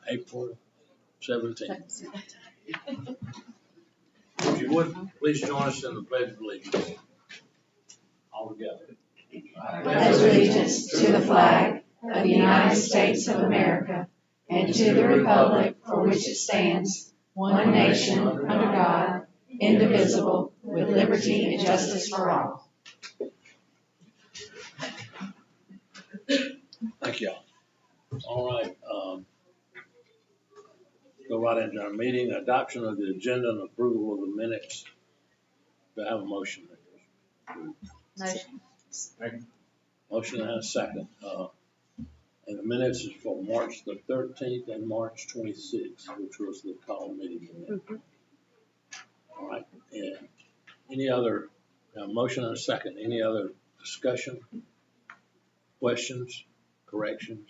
April 17th. If you would, please join us in the Pledge of Allegiance. All together. I pledge allegiance to the flag of the United States of America and to the republic for which it stands, one nation, under God, indivisible, with liberty and justice for all. Thank you all. All right. Go right into our meeting. Adoption of the agenda and approval of the minutes. Do I have a motion? Motion. Motion and a second. And the minutes is for March the 13th and March 26th, which was the call meeting. Mm-hmm. All right. And any other motion and a second? Any other discussion, questions, corrections?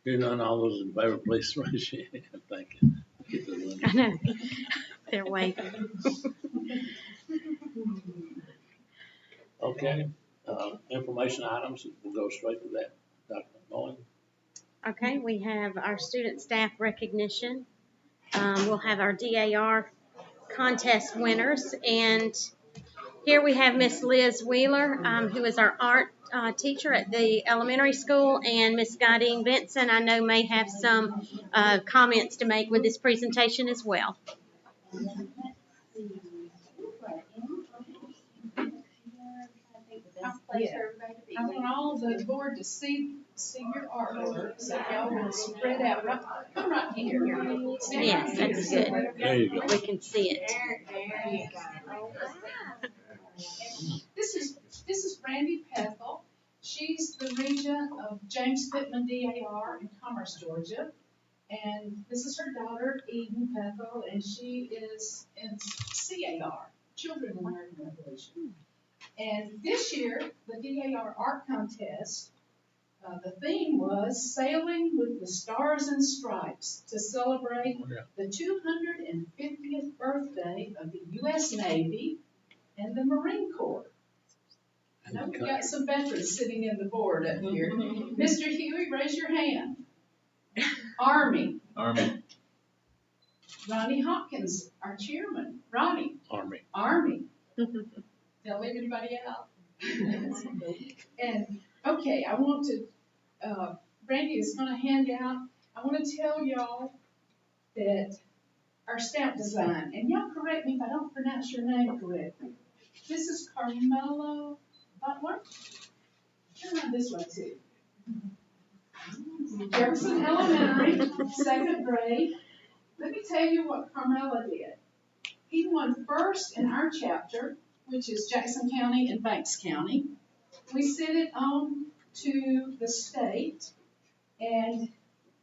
Hearing none, all those in favor, please raise your hand. Thank you. I know. They're waving. Okay. Information items, we'll go straight to that. Dr. Bowen. Okay, we have our student staff recognition. We'll have our DAR contest winners. And here we have Miss Liz Wheeler, who is our art teacher at the elementary school, and Miss Guidine Benson, I know, may have some comments to make with this presentation as well. Yeah. I want all the board to see your artwork, so y'all will spread out. Come right here. Yes, that's good. There you go. We can see it. There you go. This is Brandy Pethel. She's the regent of James Pittman DAR in Commerce, Georgia. And this is her daughter, Eden Pethel, and she is in CAR, Children in American Revolution. And this year, the DAR Art Contest, the theme was Sailing with the Stars and Stripes to celebrate the 250th birthday of the U.S. Navy and the Marine Corps. I know we've got some veterans sitting in the board up here. Mr. Huey, raise your hand. Army. Army. Ronnie Hopkins, our chairman. Ronnie. Army. Don't leave anybody out. And, okay, I want to, Brandy is going to hand out, I want to tell y'all that our stamp design, and y'all correct me if I don't pronounce your name correctly. This is Carmelo Butler. Turn around this way, too. Jefferson Elementary, 2nd grade. Let me tell you what Carmelo did. He won first in our chapter, which is Jackson County and Banks County. We sent it on to the state and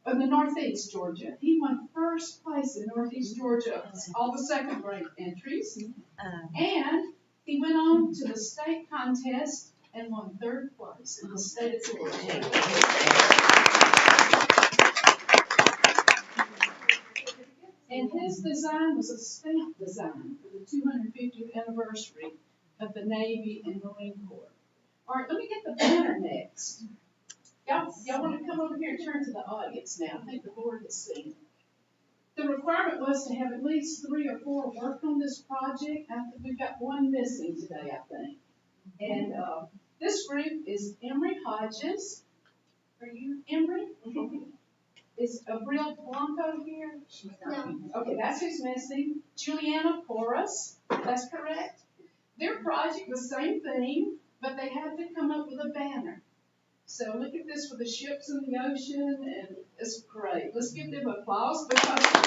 in the Northeast Georgia. He won first place in Northeast Georgia, all the 2nd grade entries. And he went on to the state contest and won 3rd place in the state of Georgia. And his design was a stamp design for the 250th anniversary of the Navy and Marine Corps. All right, let me get the banner next. Y'all want to come over here and turn to the audience now. I think the board has seen it. The requirement was to have at least 3 or 4 work on this project. I think we've got one missing today, I think. And this group is Emery Hodges. Are you Emery? Is Abril Blanco here? No. Okay, that's who's missing. Juliana Porras, that's correct. Their project, the same thing, but they had to come up with a banner. So look at this with the ships in the ocean, and it's great. Let's give them applause because they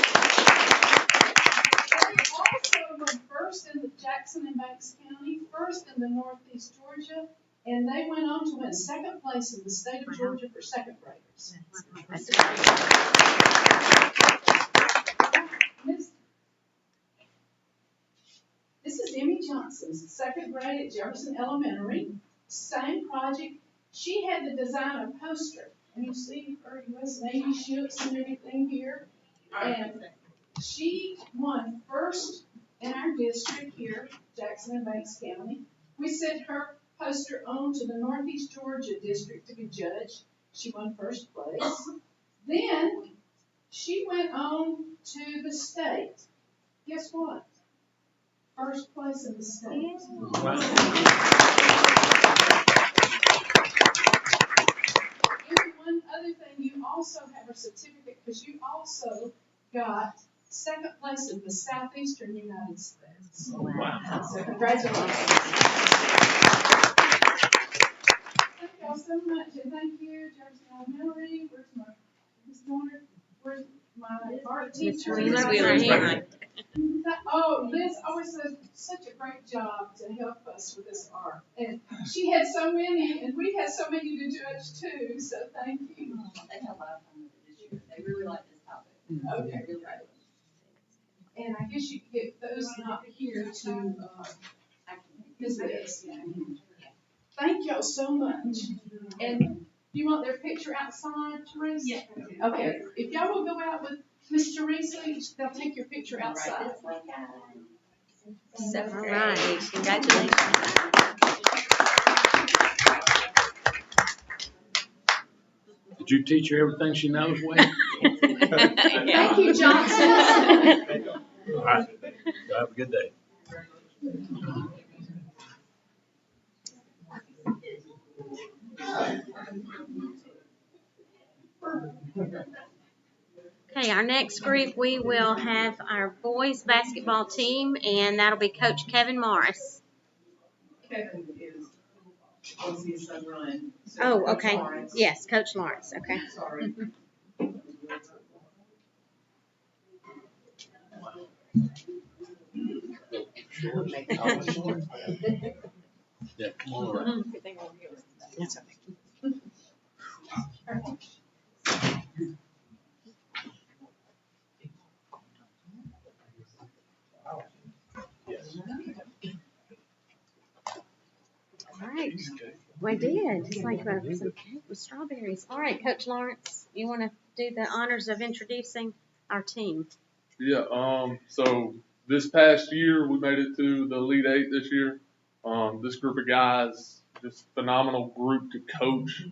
also were first in the Jackson and Banks County, first in the Northeast Georgia, and they went on to win 2nd place in the state of Georgia for 2nd graders. This is Emmy Johnson's 2nd grade at Jefferson Elementary. Same project. She had to design a poster. And you see her U.S. Navy ships and everything here. And she won first in our district here, Jackson and Banks County. We sent her poster on to the Northeast Georgia district to be judged. She won 1st place. Then She went on to the state. Guess what? First place in the state. Wow. And one other thing, you also have a certificate because you also got second place in the Southeastern United States. Wow. So congratulations. Thank y'all so much, and thank you, Jefferson Elementary. Where's my Miss Dorner? Where's my art teacher? Miss Wheeler here. Oh, Liz always does such a great job to help us with this art. And she had so many, and we had so many to judge too, so thank you. They had a lot of fun with it this year. They really like this topic. Okay, great. And I guess you could get those not here to, Ms. Liz. Thank y'all so much. And you want their picture outside, Teresa? Yeah. Okay, if y'all will go out with Miss Teresa, they'll take your picture outside. All right, congratulations. Did you teach her everything she knows, Wade? Thank you, Johnson. All right. Have a good day. Okay, our next group, we will have our boys basketball team, and that'll be Coach Kevin Morris. Kevin is his son Ryan. Oh, okay. Yes, Coach Lawrence. Okay. Sorry. Yeah, come on around. That's okay. All right. We did. It's like some cake with strawberries. All right, Coach Lawrence, you want to do the honors of introducing our team? Yeah, so this past year, we made it to the Elite Eight this year. This group of guys, just phenomenal group to coach,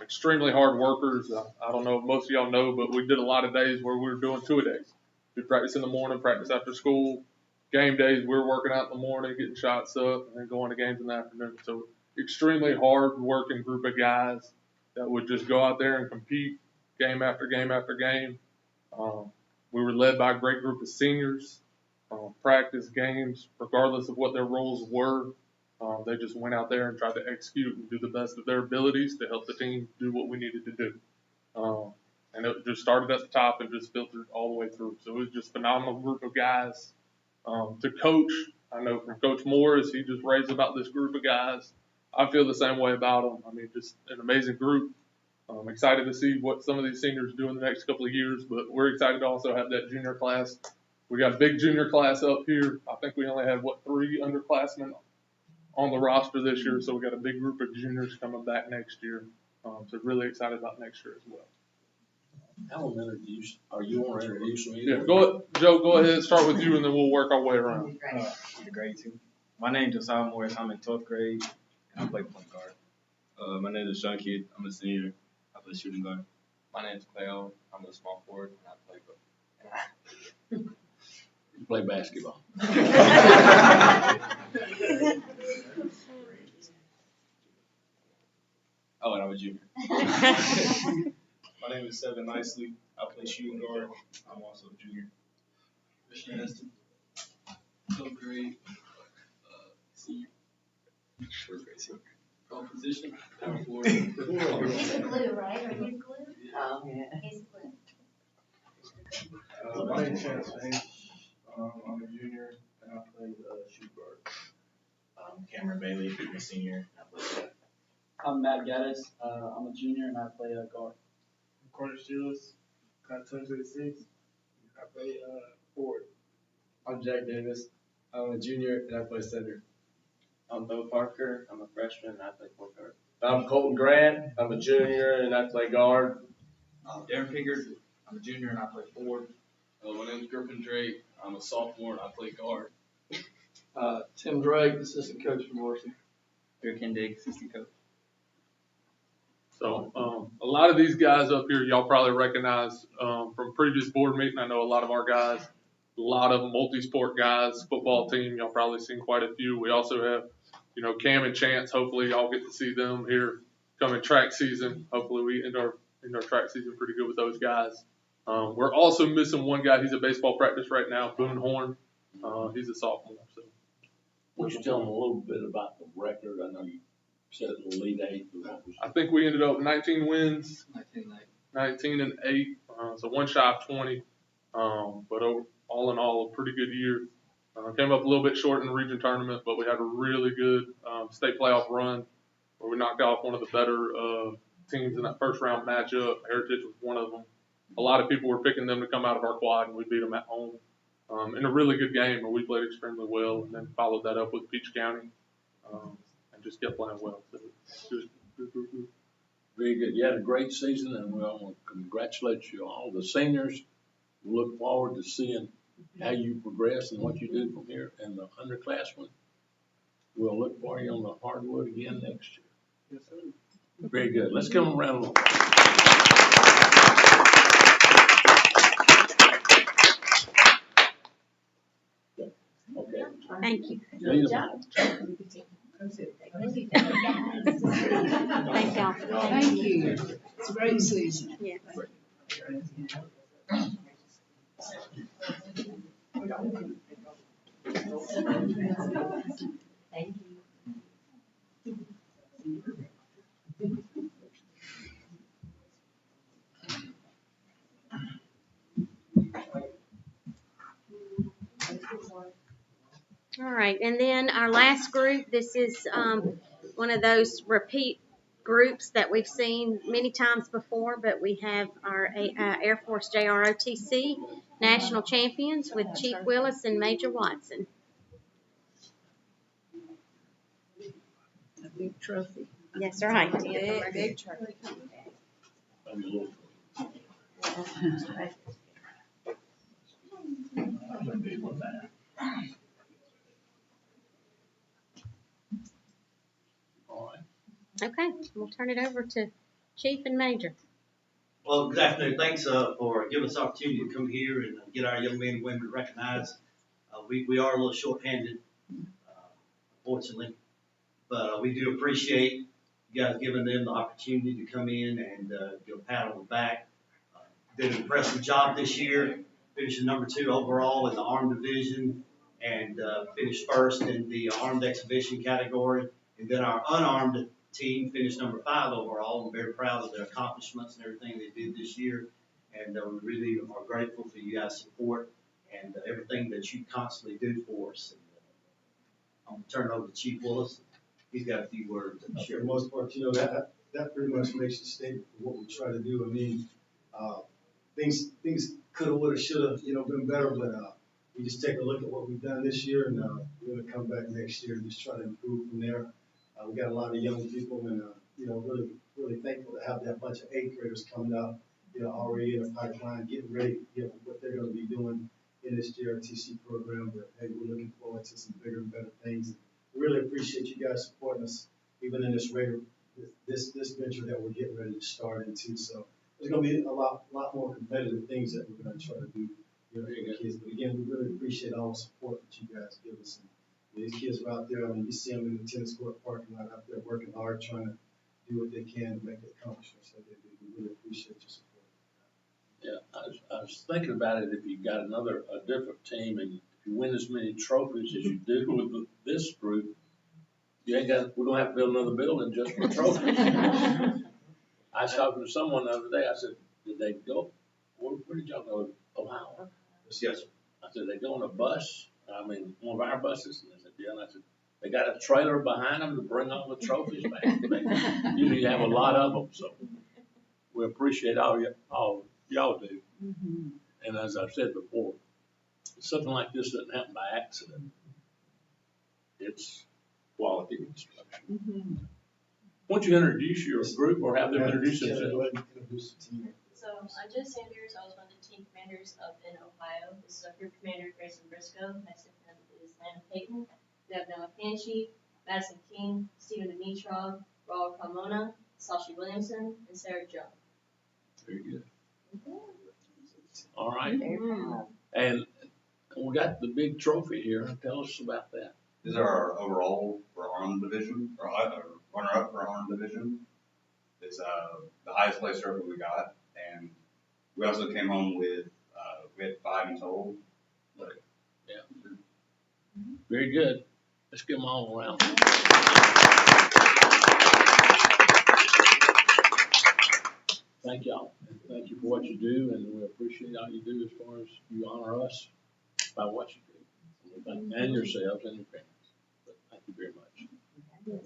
extremely hard workers. I don't know if most of y'all know, but we did a lot of days where we were doing two-a-days. We practice in the morning, practice after school. Game days, we were working out in the morning, getting shots up, and then going to games in the afternoon. So extremely hard working group of guys that would just go out there and compete game after game after game. We were led by a great group of seniors, practice games, regardless of what their roles were. They just went out there and tried to execute and do the best of their abilities to help the team do what we needed to do. And it just started at the top and just filtered all the way through. So it was just a phenomenal group of guys. To coach, I know from Coach Morris, he just raised about this group of guys. I feel the same way about them. I mean, just an amazing group. I'm excited to see what some of these seniors do in the next couple of years, but we're excited to also have that junior class. We got a big junior class up here. I think we only had, 3 underclassmen on the roster this year, so we got a big group of juniors coming back next year. So really excited about next year as well. Are you want to introduce me? Yeah, Joe, go ahead, start with you, and then we'll work our way around. The grade 2. My name is Josiah Morris. I'm in 12th grade, and I play point guard. My name is Sean Kidd. I'm a senior. I play shooting guard. My name is Cleo. I'm a small forward, and I play guard. You play basketball. Oh, and I'm a junior. My name is Seven Nicely. I play shooting guard. I'm also a junior. Christian Heston. 12th grade. Senior. 4th grade senior. Position. Power forward. He's a glue, right? Are you glue? Oh, yeah. He's glue. My name is Chance Fain. I'm a junior, and I play shoot guard. Cameron Bailey. I'm a senior. I play guard. I'm Matt Gaddis. I'm a junior and I play guard. Carter Steelers, class 2026. I play forward. I'm Jack Davis. I'm a junior and I play center. I'm Bo Parker. I'm a freshman and I play point guard. I'm Colton Grant. I'm a junior and I play guard. Darren Pickard. I'm a junior, and I play forward. My name is Griffin Drake. I'm a sophomore, and I play guard. Tim Drake, assistant coach for Morrison. Eric Hendig, assistant coach. So a lot of these guys up here, y'all probably recognize from previous board meeting. I know a lot of our guys, a lot of multi-sport guys, football team. Y'all probably seen quite a few. We also have, Cam and Chance. Hopefully y'all get to see them here coming track season. Hopefully we end our track season pretty good with those guys. We're also missing one guy. He's at baseball practice right now, Boone Horn. He's a sophomore. So. Would you tell them a little bit about the record? I know you said Elite Eight. I think we ended up 19 wins, 19 and 8, so one shy of 20. But all in all, a pretty good year. Came up a little bit short in the region tournament, but we had a really good state playoff run where we knocked off one of the better teams in that first round matchup. Heritage was one of them. A lot of people were picking them to come out of our quad, and we beat them at home in a really good game, and we played extremely well, and then followed that up with Peach County and just kept playing well. So good. Very good. You had a great season, and we want to congratulate you all. The seniors, we look forward to seeing how you progress and what you do from here. And the underclassmen, we'll look for you on the hardwood again next year. Yes, sir. Very good. Let's give them a round of applause. Okay. Thank you. Lead them out. Thank y'all. Thank you. It's a great season. Yeah. Thank you. All right, and then our last group, this is one of those repeat groups that we've seen many times before, but we have our Air Force JROTC national champions with Chief Willis and Major Watson. A big trophy. Yes, right. Big trophy. All right. Okay, we'll turn it over to Chief and Major. Well, good afternoon. Thanks for giving us the opportunity to come here and get our young men and women recognized. We are a little short-handed, unfortunately, but we do appreciate you guys giving them the opportunity to come in and give a pat on the back. Did an impressive job this year, finishing number 2 overall in the armed division and finished first in the armed exhibition category. And then our unarmed team finished number 5 overall. I'm very proud of their accomplishments and everything they did this year. And we really are grateful for you guys' support and everything that you constantly do for us. And, I'm going to turn it over to Chief Willis. He's got a few words to share. For the most part, that pretty much makes the statement for what we try to do. I mean, things could have, would have, should have, been better, but we just take a look at what we've done this year, and we're going to come back next year and just try to improve from there. We got a lot of young people, and really thankful to have that bunch of 8th graders coming up, already in the pipeline, getting ready, what they're going to be doing in this JRTC program. But hey, we're looking forward to some bigger and better things. We really appreciate you guys supporting us, even in this venture that we're getting ready to start into. So there's going to be a lot more competitive things that we're going to try to do for the kids. But again, we really appreciate all the support that you guys give us. And these kids are out there. I mean, you see them in the tennis court parking lot out there working hard, trying to do what they can to make the accomplishments that they do. We really appreciate your support. Yeah, I was thinking about it. If you got a different team, and if you win as many trophies as you do with this group, we're gonna have to build another building just for trophies. I was talking to someone the other day. I said, "Did they go? Where did y'all go? Ohio?" Yes, sir. I said, "They go on a bus? I mean, one of our buses?" And they said, "Yeah." And I said, "They got a trailer behind them to bring all the trophies back." Usually you have a lot of them, so we appreciate all y'all do. Mm-hmm. And as I've said before, something like this doesn't happen by accident. It's quality instruction. Mm-hmm. Why don't you introduce your group or have them introduce themselves? So I'm Jess Sanders. I was one of the team commanders up in Ohio. This is our group commander, Grayson Briscoe. Next to him is Landon Payton. We have Noah Panchi, Madison King, Stephen Dimitrov, Raul Carmona, Sashi Williamson, and Sarah Jones. Very good. All right. Mm. And we got the big trophy here. Tell us about that. These are our overall for Arnold Division, or runner-up for Arnold Division. It's the highest place trophy we got, and we also came home with we had 5 in total. Yeah. Very good. Let's give them all a round. Thank y'all. And thank you for what you do, and we appreciate all you do as far as you honor us by what you do. And yourselves and your parents. But thank you very much.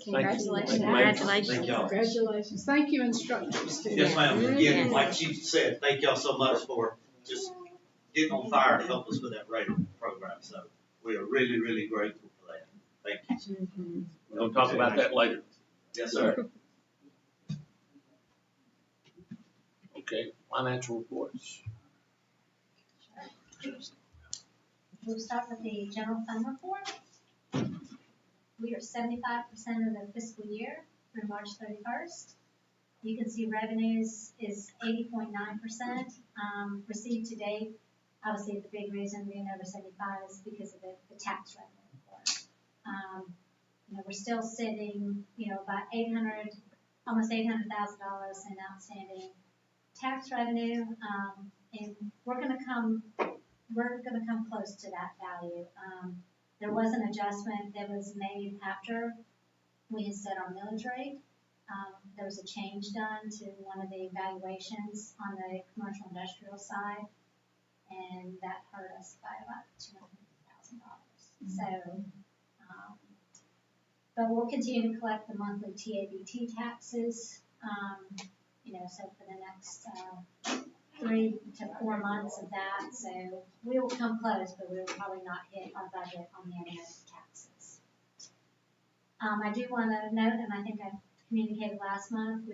Congratulations. Thank you. Congratulations. Thank y'all. Congratulations. Thank you, instructors, too. Yes, ma'am. Mhm. Again, like she said, thank y'all so much for just getting on fire to help us with that radio program. So we are really, really grateful for that. Thank you. We're going to talk about that later. Yes, sir. Okay, financial reports. We'll start with the general fund report. We are 75% of the fiscal year through March 31st. You can see revenues is 80.9%. Received to date, obviously the big reason being over 75 is because of the tax revenue report. We're still sitting, about almost $800,000 in outstanding tax revenue, and we're going to come close to that value. There was an adjustment that was made after we had set our millage rate. There was a change done to one of the valuations on the commercial industrial side, and that hurt us by about $250,000. So, but we'll continue to collect the monthly TABT taxes, so for the next 3 to 4 months of that. So we will come close, but we will probably not hit our budget on the annual taxes. I do want to note, and I think I communicated last month,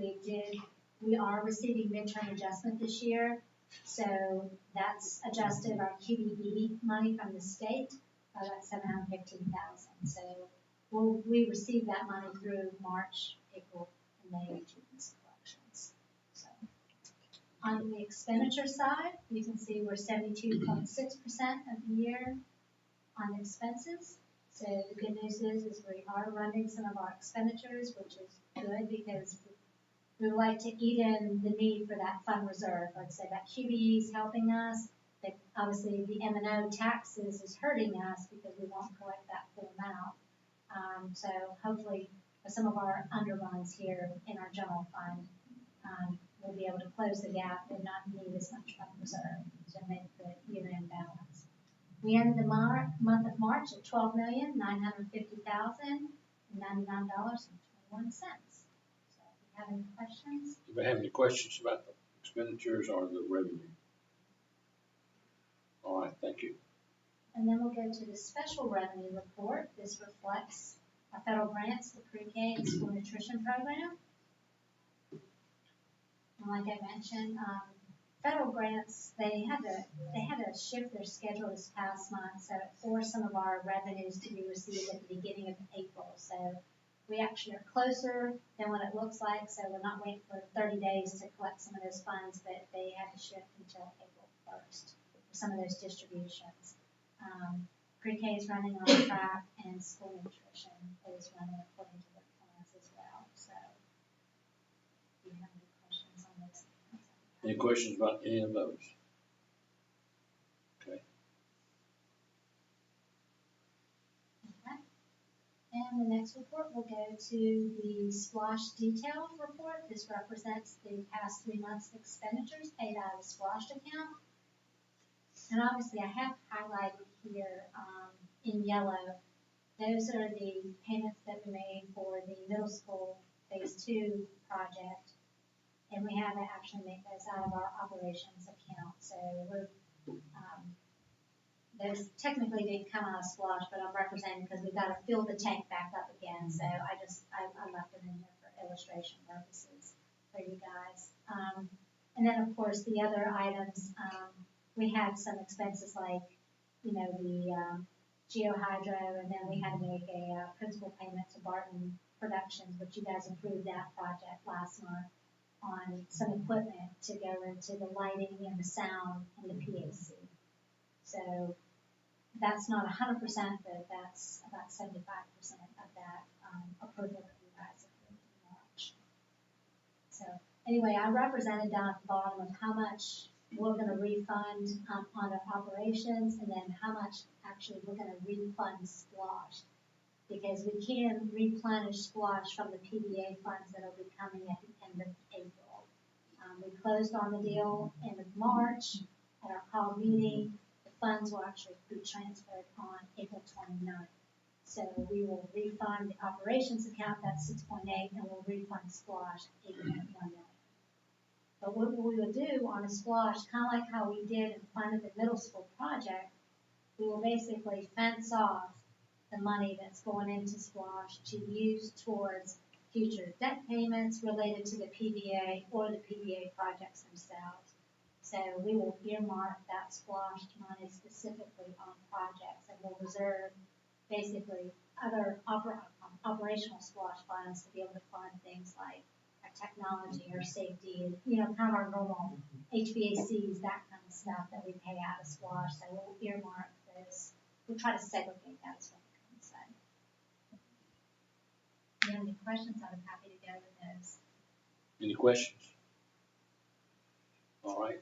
we are receiving midterm adjustment this year. So that's adjusted our QBB money from the state by about $715,000. So we receive that money through March, April, and May, June's collections. So on the expenditure side, you can see we're 72.6% of the year on expenses. So the good news is we are running some of our expenditures, which is good because we would like to eat in the need for that fund reserve. Like I said, that QBE is helping us. But obviously, the M&O taxes is hurting us because we won't collect that full amount. So hopefully, with some of our underruns here in our general fund, we'll be able to close the gap and not need as much fund reserve to make the year-end balance. We ended the month of March at $12,950,099.21. So, if you have any questions? Do you have any questions about the expenditures or the revenue? All right, thank you. And then we'll go to the special revenue report. This reflects our federal grants, the pre-K and school nutrition program. And like I mentioned, federal grants, they had to shift their schedule this past month, so it forced some of our revenues to be received at the beginning of April. So we actually are closer than what it looks like, so we're not waiting for 30 days to collect some of those funds, but they had to shift until April 1st for some of those distributions. Pre-K is running on track, and school nutrition is running according to their plans as well. So, do you have any questions on those? Any questions about any of those? Okay. Okay. And the next report will go to the SPLOSH detail report. This represents the past 3 months' expenditures paid out of the SPLOSH account. And obviously, I have highlighted here in yellow, those are the payments that we made for the middle school phase 2 project. And we have to actually make those out of our operations account. So those technically didn't come out of SPLOSH, but I'm representing because we've got to fill the tank back up again. So I left them in here for illustration purposes for you guys. And then, of course, the other items, we had some expenses like, the GeoHydro, and then we had to make a principal payment to Barton Productions, which you guys approved that project last month on some equipment to go into the lighting and the sound and the PAC. So that's not 100%, but that's about 75% of that approval that you guys approved in March. So anyway, I represented down at the bottom of how much we're going to refund on the operations, and then how much actually we're going to refund Splosh, because we can replenish Splosh from the PBA funds that will be coming at the end of April. We closed on the deal end of March at our call meeting. The funds will actually be transferred on April 29th. So we will refund the operations account, that's 6.8, and we'll refund Splosh 8.1 million. But what we will do on a Splosh, kind of like how we did in front of the middle school project, we will basically fence off the money that's going into Splosh to use towards future debt payments related to the PBA or the PBA projects themselves. So we will earmark that Splosh money specifically on projects, and we'll reserve basically other operational Splosh funds to be able to fund things like our technology, our safety, kind of our normal HVACs, that kind of stuff that we pay out of Splosh. So we'll earmark those. We'll try to segregate that as well. If you have any questions, I'm happy to go with those. Any questions? All right.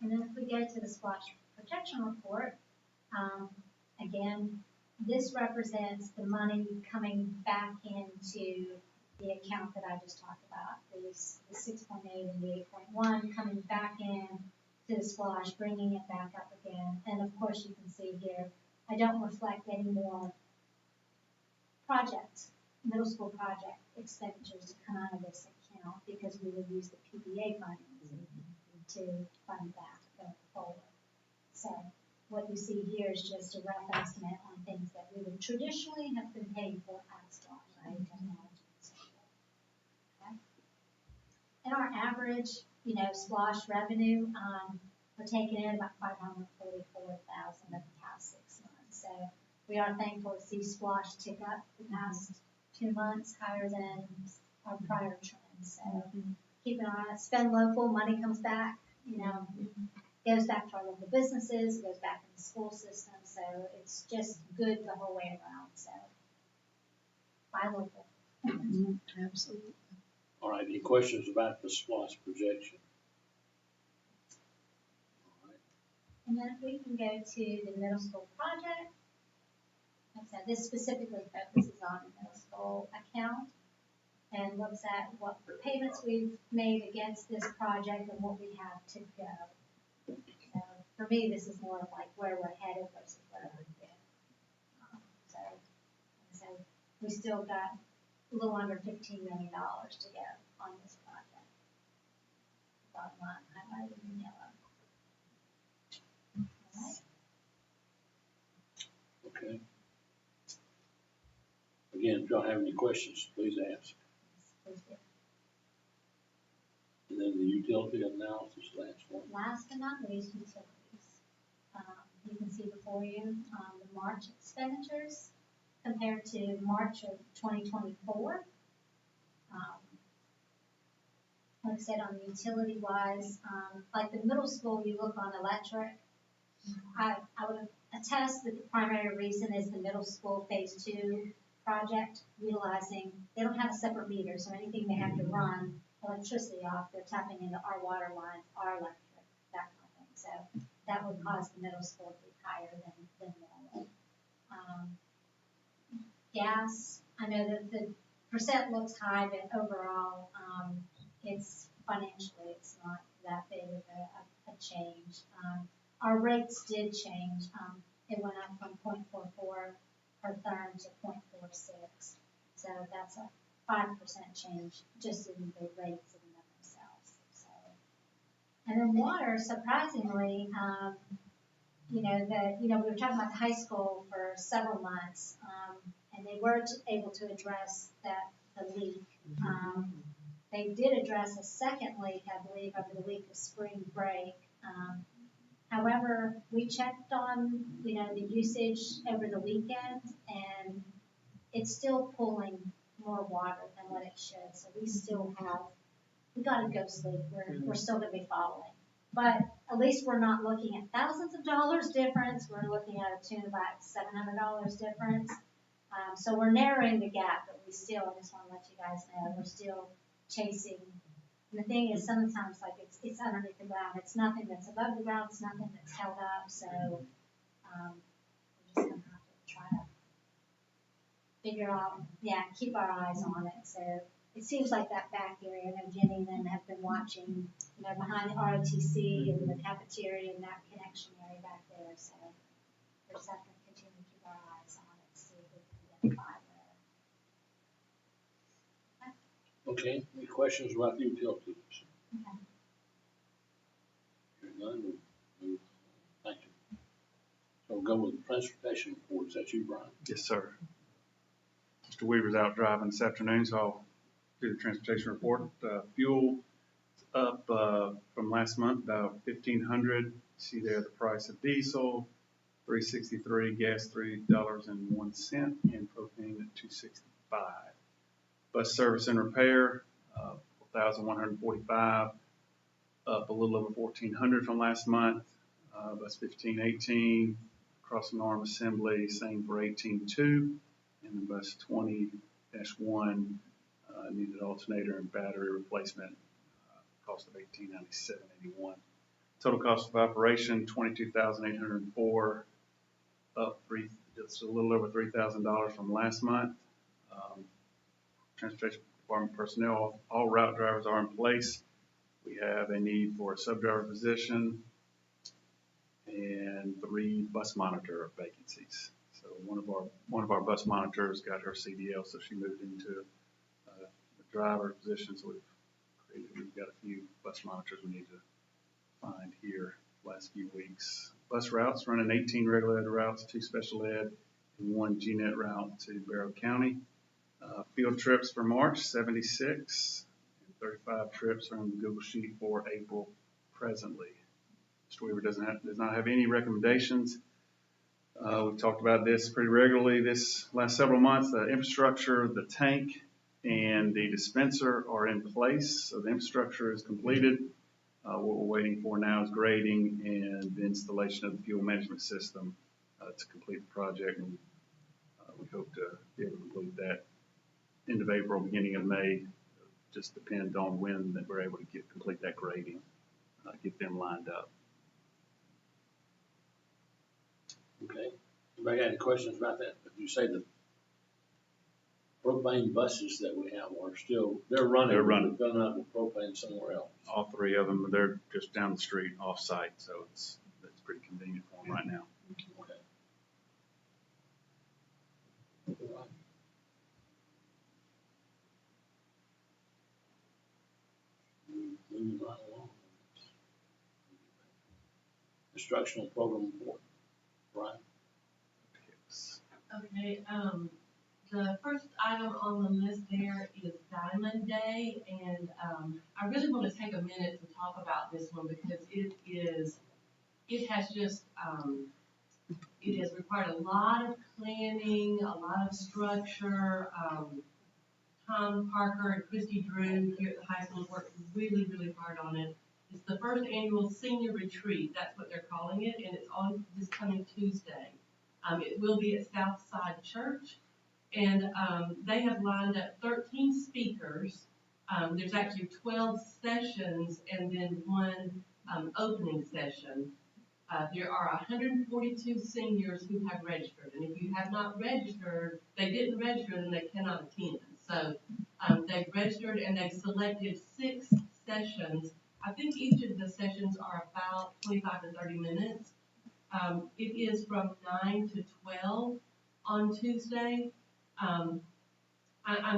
And then if we go to the Splosh projection report, again, this represents the money coming back into the account that I just talked about. There's the 6.8 and the 8.1 coming back in to the Splosh, bringing it back up again. And of course, you can see here, I don't reflect any more middle school project expenditures to come out of this account, because we will use the PBA money to fund that going forward. So what you see here is just a rough estimate on things that we would traditionally have been paying for at Splosh, right? Technology and so forth. Okay. And our average, Splosh revenue, we're taking in about $544,000 of the past 6 months. So we are thankful to see Splosh tick up the past 2 months, higher than our prior trends. So keep an eye on it. Spend local, money comes back, goes back to our local businesses, goes back in the school system. So it's just good the whole way around. So buy local. Absolutely. All right, any questions about the Splosh projection? All right. And then if we can go to the middle school project. Like I said, this specifically focuses on the middle school account and looks at what payments we've made against this project and what we have to go. So for me, this is more of like where we're headed versus where we've been. So we still got a little under $15 million to go on this project. Bottom line, highlighted in yellow. All right. Okay. Again, if y'all have any questions, please ask. Please do. And then the utility analysis, last one. Last but not least, utilities. You can see before you the March expenditures compared to March of 2024. Like I said, on the utility wise, like the middle school, you look on electric. I would attest that the primary reason is the middle school phase 2 project utilizing, they don't have a separate meter, so anything they have to run electricity off, they're tapping into our water lines, our electric, that kind of thing. So that would cause the middle school to be higher than normal. Gas, I know that the percent looks high, but overall, it's financially, it's not that big of a change. Our rates did change. It went up from 0.44 per therm to 0.46. So that's a 5% change just in the rates in themselves. So, and then water, surprisingly, we were talking about the high school for several months, and they weren't able to address the leak. They did address a second leak, I believe, over the week of spring break. However, we checked on, the usage over the weekend, and it's still pulling more water than what it should. So we gotta go sleep. We're still gonna be following. But at least we're not looking at thousands of dollars difference. We're looking at a tune of about $700 difference. So we're narrowing the gap, but we still, I just want to let you guys know, we're still chasing. And the thing is, sometimes like it's underneath the ground. It's nothing that's above the ground. It's nothing that's held up. So we're just gonna have to try to figure out, keep our eyes on it. So it seems like that back area. I know Jenny and them have been watching, behind the ROTC and the cafeteria and that connection area back there. So we're just have to continue to keep our eyes on it, see if we can identify where. Okay, any questions about the utilities? Okay. Hearing none, we'll move. Thank you. So we'll go with the transportation report. Is that you, Brian? Yes, sir. Mr. Weaver's out driving this afternoon, so I'll do the transportation report. Fuel up from last month, about $1,500. See there the price of diesel, $3.63, gas $3.01, and propane at $2.65. Bus service and repair, 1,145, up a little over 1,400 from last month. Bus 1518, crossing arm assembly, same for 18.2, and the bus 20-1 needed alternator and battery replacement, cost of $1,897.81. Total cost of operation $22,804, up just a little over $3,000 from last month. Transportation Department personnel, all route drivers are in place. We have a need for a sub-driver position and 3 bus monitor vacancies. So one of our bus monitors got her CDL, so she moved into the driver position. So we've got a few bus monitors we need to find here last few weeks. Bus routes, running 18 regular ed routes, 2 special ed, and 1 GNET route to Barrow County. Field trips for March, 76, and 35 trips are on the Google Sheet for April presently. Mr. Weaver does not have any recommendations. We've talked about this pretty regularly this last several months. The infrastructure, the tank, and the dispenser are in place. So the infrastructure is completed. What we're waiting for now is grading and the installation of the fuel management system to complete the project. And we hope to be able to complete that end of April, beginning of May. Just depend on when that we're able to complete that grading, get them lined up. Okay. Anybody got any questions about that? You say the propane buses that we have are still, they're running. They're running. They're filling up with propane somewhere else. All 3 of them, they're just down the street off site, so it's pretty convenient for them right now. Okay. All right. Moving right along. Instructional program report. Brian? Okay, the first item on the list there is Diamond Day, and I really want to take a minute to talk about this one because it has required a lot of planning, a lot of structure. Tom Parker and Christy Drew here at the high school worked really, really hard on it. It's the first annual senior retreat, that's what they're calling it, and it's on this coming Tuesday. It will be at Southside Church, and they have lined up 13 speakers. There's actually 12 sessions and then 1 opening session. There are 142 seniors who have registered, and if you have not registered, they didn't register, then they cannot attend. So they've registered and they've selected 6 sessions. I think each of the sessions are about 25 to 30 minutes. It is from 9 to 12 on Tuesday. I'm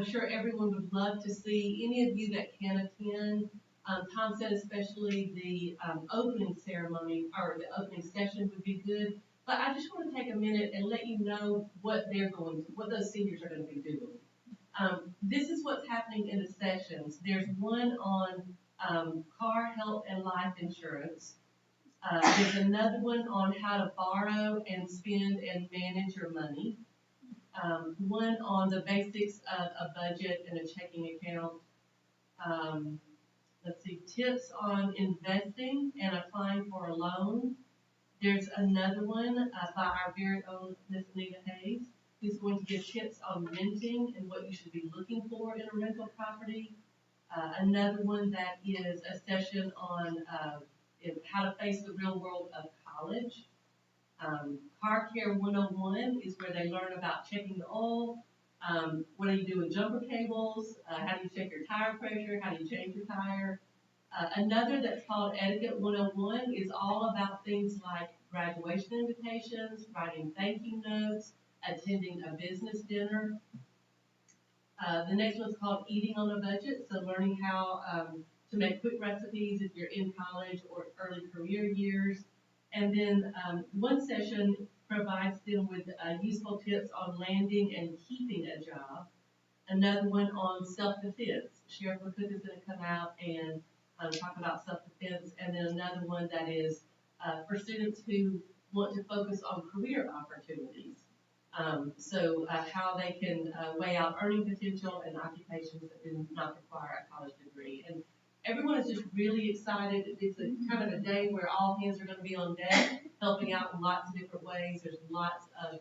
sure everyone would love to see any of you that can attend. Tom said especially the opening ceremony or the opening session would be good. But I just want to take a minute and let you know what those seniors are going to be doing. This is what's happening in the sessions. There's one on car, health, and life insurance. There's another one on how to borrow and spend and manage your money. one on the basics of a budget and a checking account. Let's see, tips on investing and applying for a loan. There's another one by our very own Miss Nita Hayes, who's going to give tips on renting and what you should be looking for in a rental property. Another one that is a session on how to face the real world of college. Car Care 101 is where they learn about checking the oil. What do you do with jumper cables? How do you check your tire pressure? How do you change your tire? Another that's called Etiquette 101 is all about things like graduation invitations, writing thank you notes, attending a business dinner. The next one's called Eating on a Budget, so learning how to make quick recipes if you're in college or early career years. And then one session provides them with useful tips on landing and keeping a job. Another one on self-defense. Sheriff McCook is going to come out and talk about self-defense. And then another one that is for students who want to focus on career opportunities. So how they can weigh out earning potential and occupations that do not require a college degree. And everyone is just really excited. It's a kind of a day where all hands are going to be on deck, helping out in lots of different ways. There's lots of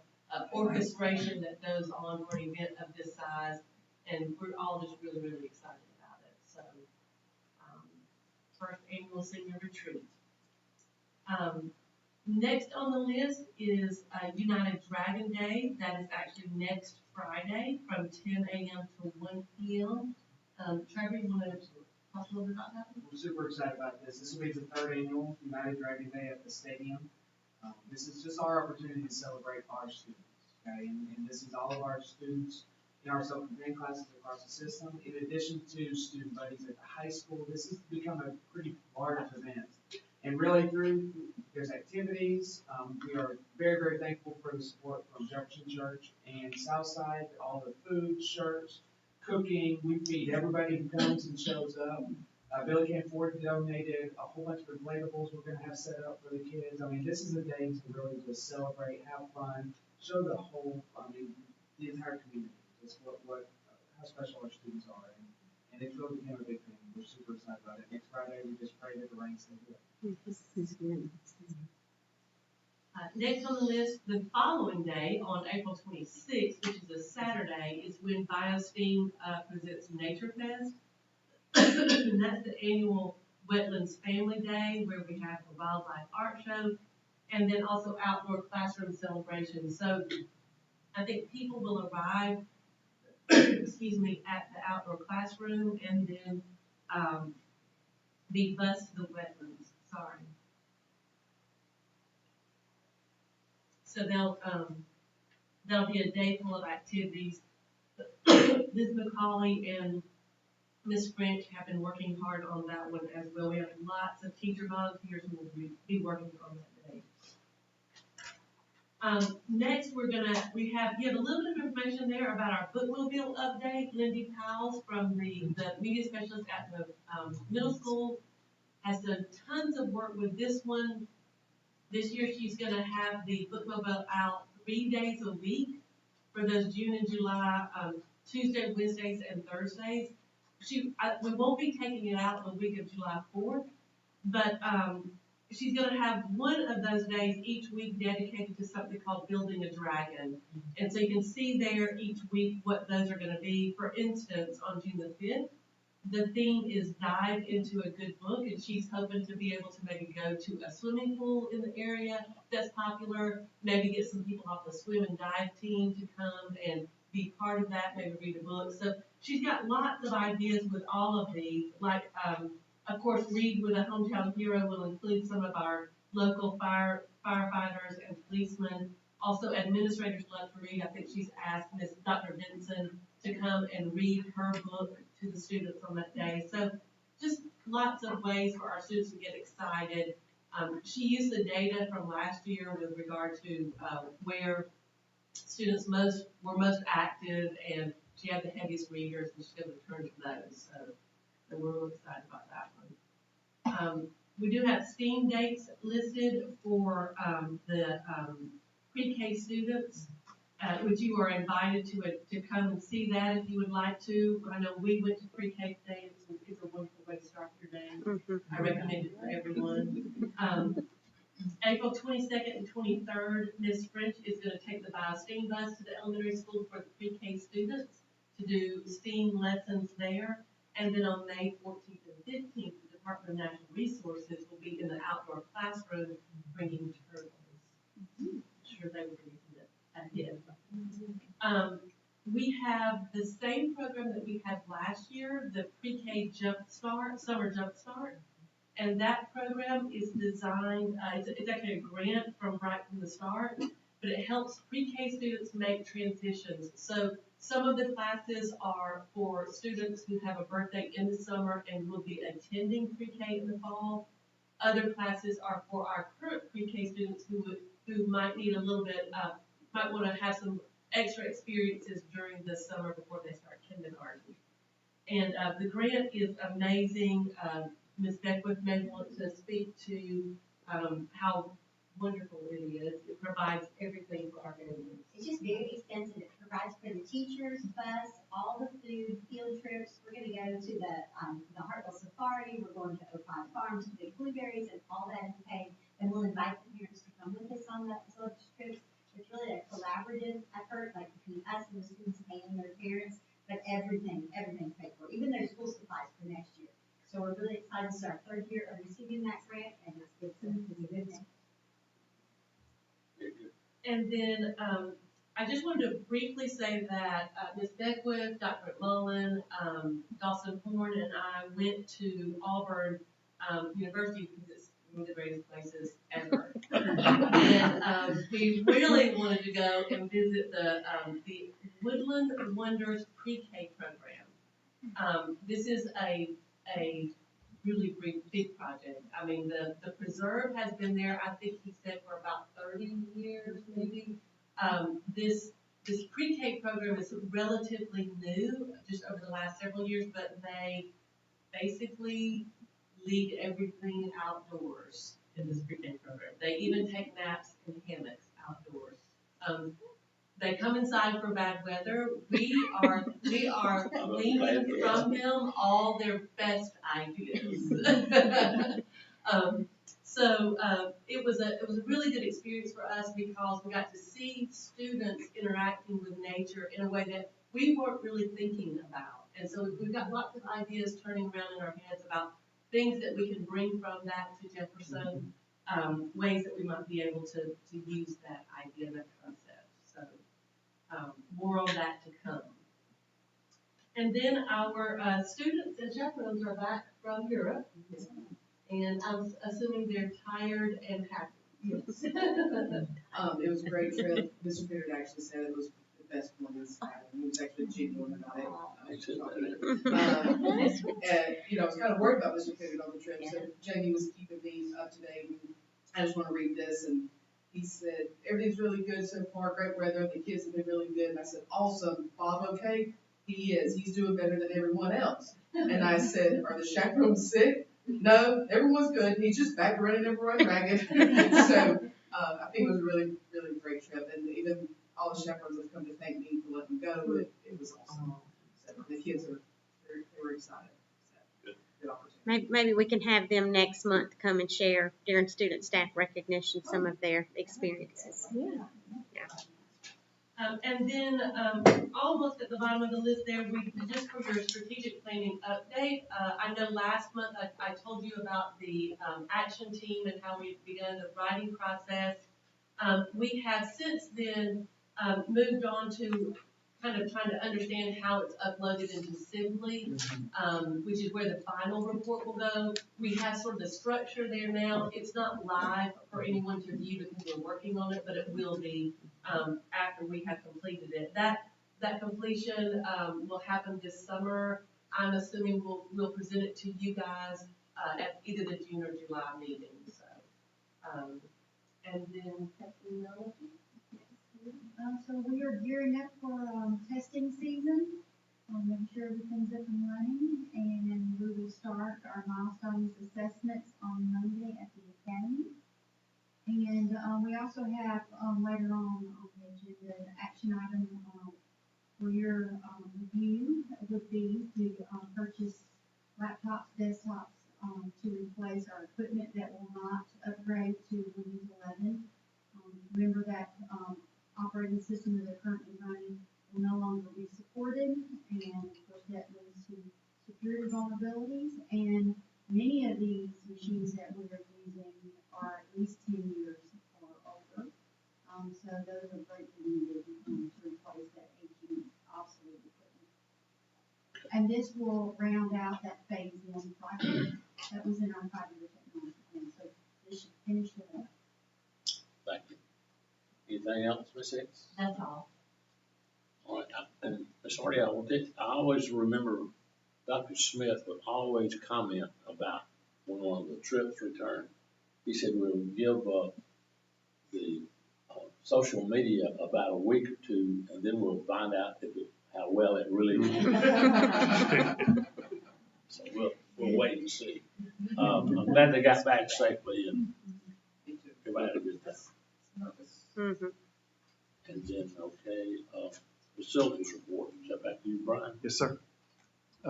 orchestration that goes on for an event of this size, and we're all just really, really excited about it. So, first annual senior retreat. Next on the list is United Dragon Day. That is actually next Friday from 10 a.m. to 1 p.m. Trevor, you want to talk a little bit about that? We're super excited about this. This will be the third annual United Dragon Day at the stadium. This is just our opportunity to celebrate our students, okay? And this is all of our students in our self-contained classes across the system. In addition to student buddies at the high school, this has become a pretty large event. And really there's activities. We are very, very thankful for the support from Jefferson Church and Southside, all the food, shirts, cooking. We feed everybody who comes and shows up. Billy Can Ford donated a whole bunch of inflatables we're going to have set up for the kids. I mean, this is a day to really just celebrate, have fun, show the whole, the entire community just how special our students are. And it's really became a big thing. We're super excited about it. Next Friday, we just pray that the rain stays good. Next on the list, the following day, on April 26th, which is a Saturday, is when BioSteam presents Nature Fest. And that's the annual Wetlands Family Day, where we have a wildlife art show, and then also outdoor classroom celebrations. So I think people will arrive, excuse me, at the outdoor classroom and then be bused to the wetlands. Sorry. So there'll be a day full of activities. Ms. McCauley and Ms. French have been working hard on that one as well. We have lots of teacher volunteers who will be working on that day. Next, we have a little bit of information there about our bookmobile update. Lindy Powell from the media specialist at the middle school has done tons of work with this one. This year, she's going to have the bookmobile out 3 days a week for those June and July, Tuesday, Wednesdays, and Thursdays. We won't be taking it out the week of July 4th, but she's going to have one of those days each week dedicated to something called Building a Dragon. And so you can see there each week what those are going to be. For instance, on June the 5th, the theme is Dive into a Good Book, and she's hoping to be able to maybe go to a swimming pool in the area that's popular, maybe get some people off the swim and dive team to come and be part of that, maybe read a book. So she's got lots of ideas with all of these. Like, of course, Read with a Hometown Hero will include some of our local firefighters and policemen. Also, administrators love to read. I think she's asked Miss Dr. Benson to come and read her book to the students on that day. So just lots of ways for our students to get excited. She used the data from last year with regard to where students were most active, and she had the heaviest readers, and she's going to turn to those. So we're really excited about that one. We do have STEAM dates listed for the pre-K students. which you are invited to come and see that if you would like to. I know we went to pre-K today. It's a wonderful way to start your day. I recommend it for everyone. April 22nd and 23rd, Miss French is going to take the BioSTEAM bus to the elementary school for the pre-K students to do STEAM lessons there. And then on May 14th and 15th, the Department of Natural Resources will be in the outdoor classroom bringing turtles. I'm sure they will be using it ahead. We have the same program that we had last year, the pre-K summer jump start. And that program is designed, it's actually a grant right from the start, but it helps pre-K students make transitions. So some of the classes are for students who have a birthday in the summer and will be attending pre-K in the fall. Other classes are for our current pre-K students who might need a little bit, might want to have some extra experiences during the summer before they start kindergarten. And the grant is amazing. Ms. Beckwith may want to speak to how wonderful it is. It provides everything for our families. It's just very extensive. It provides for the teachers, bus, all the food, field trips. We're going to go to the Hartville Safari. We're going to Oak Farms to pick blueberries, and all that is paid. And we'll invite the parents to come with us on those trips. It's really a collaborative effort, like between us and the students and their parents. But everything's paid for, even their school supplies for next year. So we're really excited. It's our third year of receiving that grant, and it's a good thing. And then I just wanted to briefly say that Ms. Beckwith, Dr. McMullen, Dawson Horn, and I went to Auburn University because it's one of the greatest places ever. And we really wanted to go and visit the Woodland Wonders Pre-K program. This is a really big project. I mean, the preserve has been there, I think he said, for about 30 years, maybe. This pre-K program is relatively new, just over the last several years, but they basically leave everything outdoors in this pre-K program. They even take naps in hammocks outdoors. They come inside for bad weather. We are gleaning from them all their best ideas. So it was a really good experience for us because we got to see students interacting with nature in a way that we weren't really thinking about. And so we've got lots of ideas turning around in our heads about things that we can bring from that to Jefferson, ways that we might be able to use that idea, that concept. So more on that to come. And then our students and chaperones are back from Europe. And I'm assuming they're tired and happy. Yes. It was a great trip. Mr. Beard actually said it was the best one he's had. He was actually genuine about it. And, I was kind of worried about Mr. Beard on the trip, so Jamie was keeping me up to date. And I just want to read this. And he said, everything's really good so far, great weather, the kids have been really good. And I said, awesome. Bob okay? He is. He's doing better than everyone else. And I said, are the chaperones sick? No, everyone's good. He's just back to running everyone ragged. So I think it was a really, really great trip. And even all the chaperones have come to thank me for letting them go. It was awesome. So the kids they were excited. So, good opportunity. Maybe we can have them next month come and share during student staff recognition some of their experiences. Yeah. And then almost at the bottom of the list there, we just for your strategic planning update. I know last month I told you about the action team and how we've begun the writing process. We have since then moved on to kind of trying to understand how it's uploaded into Assembly, which is where the final report will go. We have sort of the structure there now. It's not live for anyone to view because we're working on it, but it will be after we have completed it. That completion will happen this summer. I'm assuming we'll present it to you guys at either the June or July meeting. So, and then so we are gearing up for testing season. We'll make sure everything's up and running, and we will start our milestones assessments on Monday at the academy. And we also have later on the agenda. The action item for your review would be to purchase laptops, desktops to replace our equipment that will not upgrade to Windows 11. Remember that operating system that they're currently running will no longer be supported, and of course that leads to security vulnerabilities. And many of these machines that we are using are at least 10 years or older. So those are greatly needed to replace that aging, obsolete equipment. And this will round out that phase-in project that was in our 5-year technology plan. So this should finish it up. Thank you. Anything else, Ms. Hicks? That's all. All right, and Ms. Hardy, I always remember Dr. Smith would always comment about when one of the trips returned. He said, we'll give the social media about a week or two, and then we'll find out how well it really went. So we'll wait and see. I'm glad they got back safely, and everybody had a good time. Mm-hmm. And then, facilities report. Is that back to you, Brian? Yes, sir.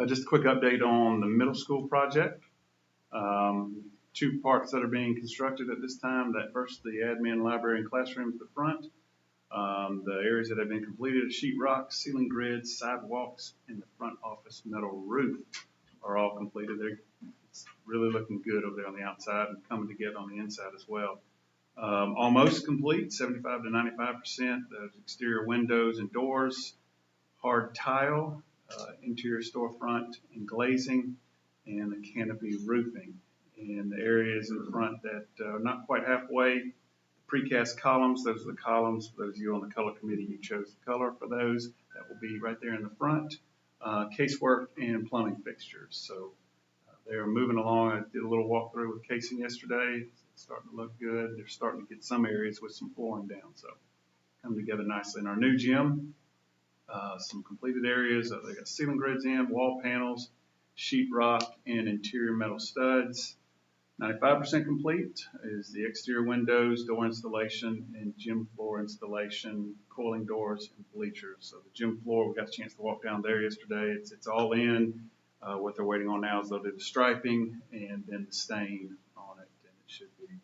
Just a quick update on the middle school project. 2 parts that are being constructed at this time. That first, the admin, library, and classrooms at the front. The areas that have been completed, sheetrock, ceiling grids, sidewalks, and the front office metal roof are all completed. It's really looking good over there on the outside and coming together on the inside as well. Almost complete, 75 to 95%. Those exterior windows and doors, hard tile, interior storefront and glazing, and the canopy roofing. And the areas in front that are not quite halfway, precast columns, those are the columns, for those of you on the color committee, you chose the color for those. That will be right there in the front. Casework and plumbing fixtures. So they're moving along. I did a little walkthrough with Casey yesterday. It's starting to look good. They're starting to get some areas with some flooring down. So come together nicely. In our new gym, some completed areas. They got ceiling grids in, wall panels, sheetrock, and interior metal studs. 95% complete is the exterior windows, door installation, and gym floor installation, coiling doors, and bleachers. So the gym floor, we got a chance to walk down there yesterday. It's all in. What they're waiting on now is they'll do the striping and then the stain on it, and it should be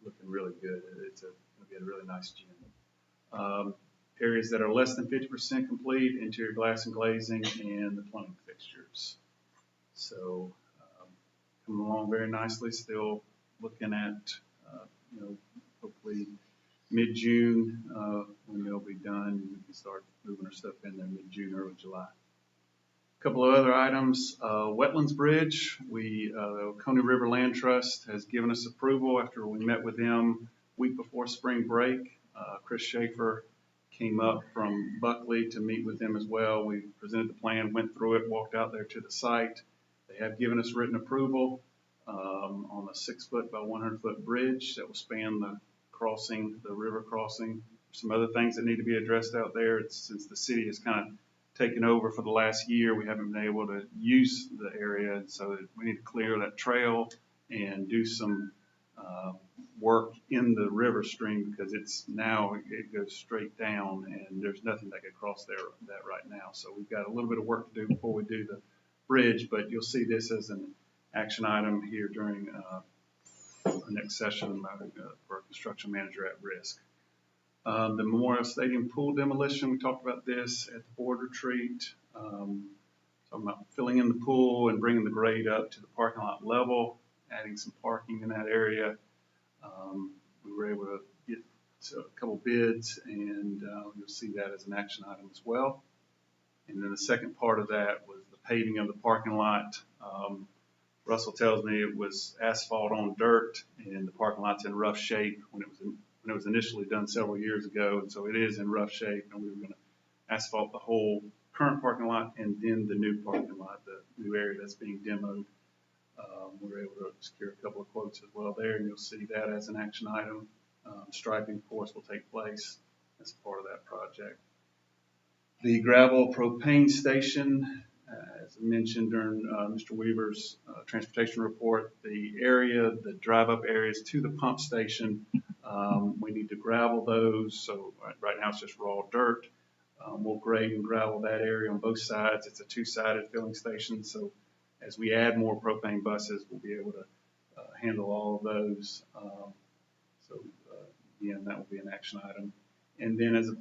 looking really good. It's going to be a really nice gym. Areas that are less than 50% complete, interior glass and glazing, and the plumbing fixtures. So coming along very nicely. Still looking at, hopefully mid-June when they'll be done. We can start moving our stuff in there mid-June, early July. A couple of other items. Wetlands Bridge. Coney River Land Trust has given us approval after we met with them week before spring break. Chris Schaefer came up from Buckley to meet with them as well. We presented the plan, went through it, walked out there to the site. They have given us written approval on a 6-foot by 100-foot bridge that will span the river crossing. Some other things that need to be addressed out there. Since the city has kind of taken over for the last year, we haven't been able to use the area, and so we need to clear that trail and do some work in the river stream, because it goes straight down and there's nothing that could cross that right now. So we've got a little bit of work to do before we do the bridge, but you'll see this as an action item here during our next session for our construction manager at risk. The Memorial Stadium pool demolition, we talked about this at the board retreat. Talking about filling in the pool and bringing the grade up to the parking lot level, adding some parking in that area. We were able to get a couple bids, and you'll see that as an action item as well. And then the second part of that was the paving of the parking lot. Russell tells me it was asphalt on dirt, and the parking lot's in rough shape when it was initially done several years ago, and so it is in rough shape, and we were going to asphalt the whole current parking lot and then the new parking lot, the new area that's being demoed. We were able to secure a couple of quotes as well there, and you'll see that as an action item. Striping, of course, will take place as part of that project. The gravel propane station, as I mentioned during Mr. Weaver's transportation report, the drive-up areas to the pump station We need to gravel those, so right now it's just raw dirt. We'll grade and gravel that area on both sides. It's a two-sided filling station, so as we add more propane buses, we'll be able to handle all of those. Again, that will be an action item. And then as a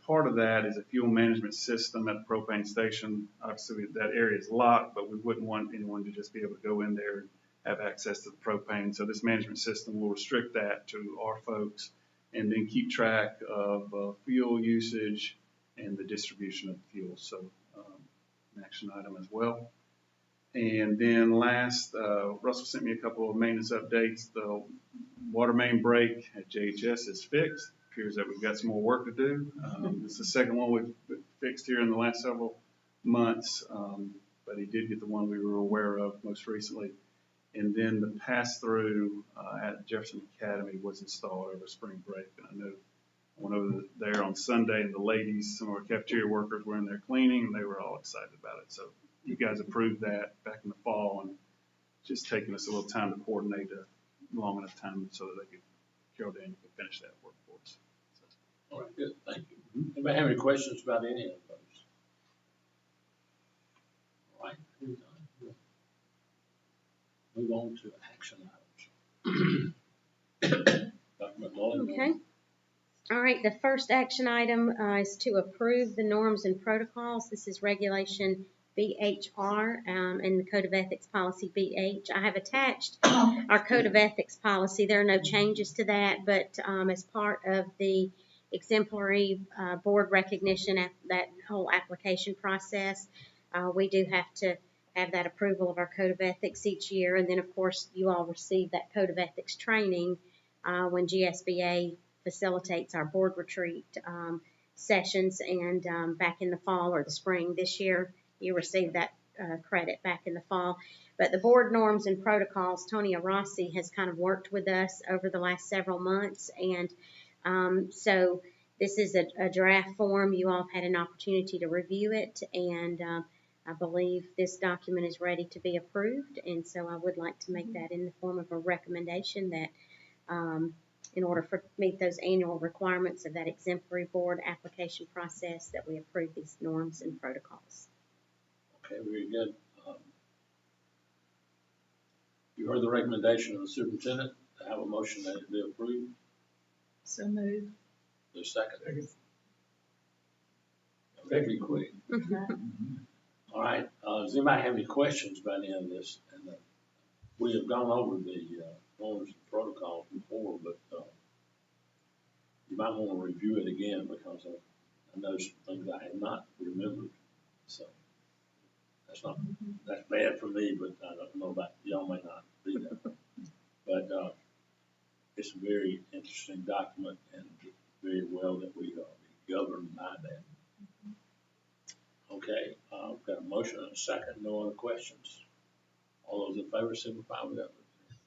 part of that is a fuel management system at the propane station. Obviously, that area is locked, but we wouldn't want anyone to just be able to go in there and have access to the propane. So this management system will restrict that to our folks and then keep track of fuel usage and the distribution of the fuel. So an action item as well. And then last, Russell sent me a couple of maintenance updates. The water main break at JHS is fixed. Appears that we've got some more work to do. This is the second one we've fixed here in the last several months, but he did get the one we were aware of most recently. And then the pass-through at Jefferson Academy was installed over spring break. And I know I went over there on Sunday, and the ladies, some of our cafeteria workers were in there cleaning, and they were all excited about it. So you guys approved that back in the fall, and it's just taking us a little time to coordinate a long enough time so that Carol Daniel could finish that work for us. All right, good, thank you. Anybody have any questions about any of those? All right, move on to action items. Dr. McMullen. Okay. All right, the first action item is to approve the norms and protocols. This is regulation BHR and the Code of Ethics policy BH. I have attached our Code of Ethics policy. There are no changes to that, but as part of the exemplary board recognition at that whole application process, we do have to have that approval of our Code of Ethics each year. And then, of course, you all receive that Code of Ethics training when GSBA facilitates our board retreat sessions, and back in the fall or the spring this year, you receive that credit back in the fall. But the board norms and protocols, Tonya Rossi has kind of worked with us over the last several months, and so this is a draft form. You all have had an opportunity to review it, and I believe this document is ready to be approved, and so I would like to make that in the form of a recommendation that in order to meet those annual requirements of that exemplary board application process, that we approve these norms and protocols. Okay, very good. You heard the recommendation of the superintendent to have a motion that it be approved. So moved. There's a second. Very quick. All right. Does anybody have any questions about any of this? And we have gone over the norms and protocols before, but you might want to review it again because I know some things I had not remembered. So that's bad for me, but I don't know about y'all may not be that. But it's a very interesting document, and very well that we be governed by that. Okay, we've got a motion and a second. No other questions. All those in favor signify with that.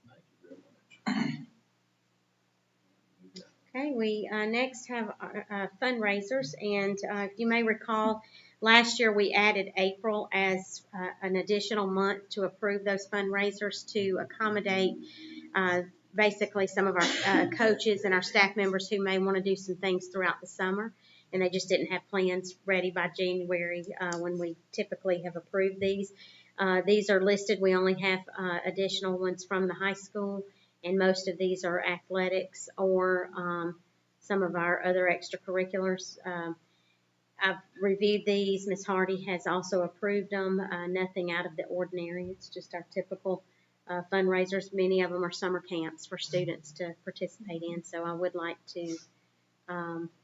Thank you very much. Okay, we next have fundraisers, and if you may recall, last year we added April as an additional month to approve those fundraisers to accommodate basically some of our coaches and our staff members who may want to do some things throughout the summer, and they just didn't have plans ready by January when we typically have approved these. These are listed. We only have additional ones from the high school, and most of these are athletics or some of our other extracurriculars. I've reviewed these. Ms. Hardy has also approved them. Nothing out of the ordinary. It's just our typical fundraisers. Many of them are summer camps for students to participate in. So I would like to,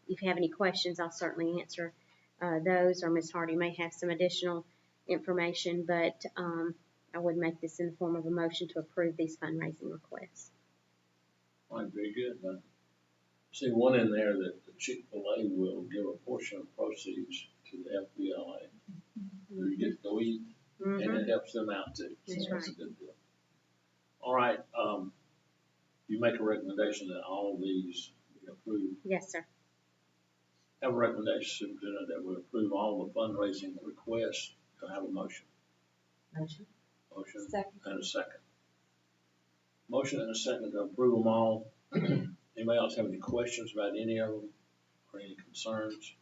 if you have any questions, I'll certainly answer those, or Ms. Hardy may have some additional information, but I would make this in the form of a motion to approve these fundraising requests. All right, very good. See one in there that the Chick-fil-A will give a portion of proceeds to the FBLA. You get to go eat, and it helps them out too. That's That's a good deal. All right, you make a recommendation that all of these be approved. Yes, sir. Have a recommendation, Superintendent, that we approve all the fundraising requests. To have a motion. Motion. Motion. Second. And a second. Motion and a second to approve them all. Anybody else have any questions about any of them or any concerns?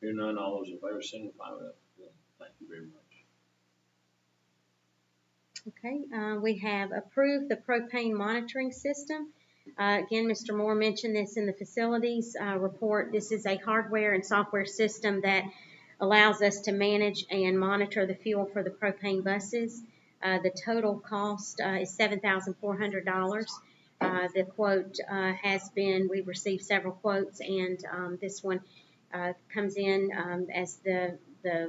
Hear none, all those in favor signify with that. Thank you very much. Okay, we have approved the propane monitoring system. Again, Mr. Moore mentioned this in the facilities report. This is a hardware and software system that allows us to manage and monitor the fuel for the propane buses. The total cost is $7,400. The quote has been, we've received several quotes, and this one comes in as the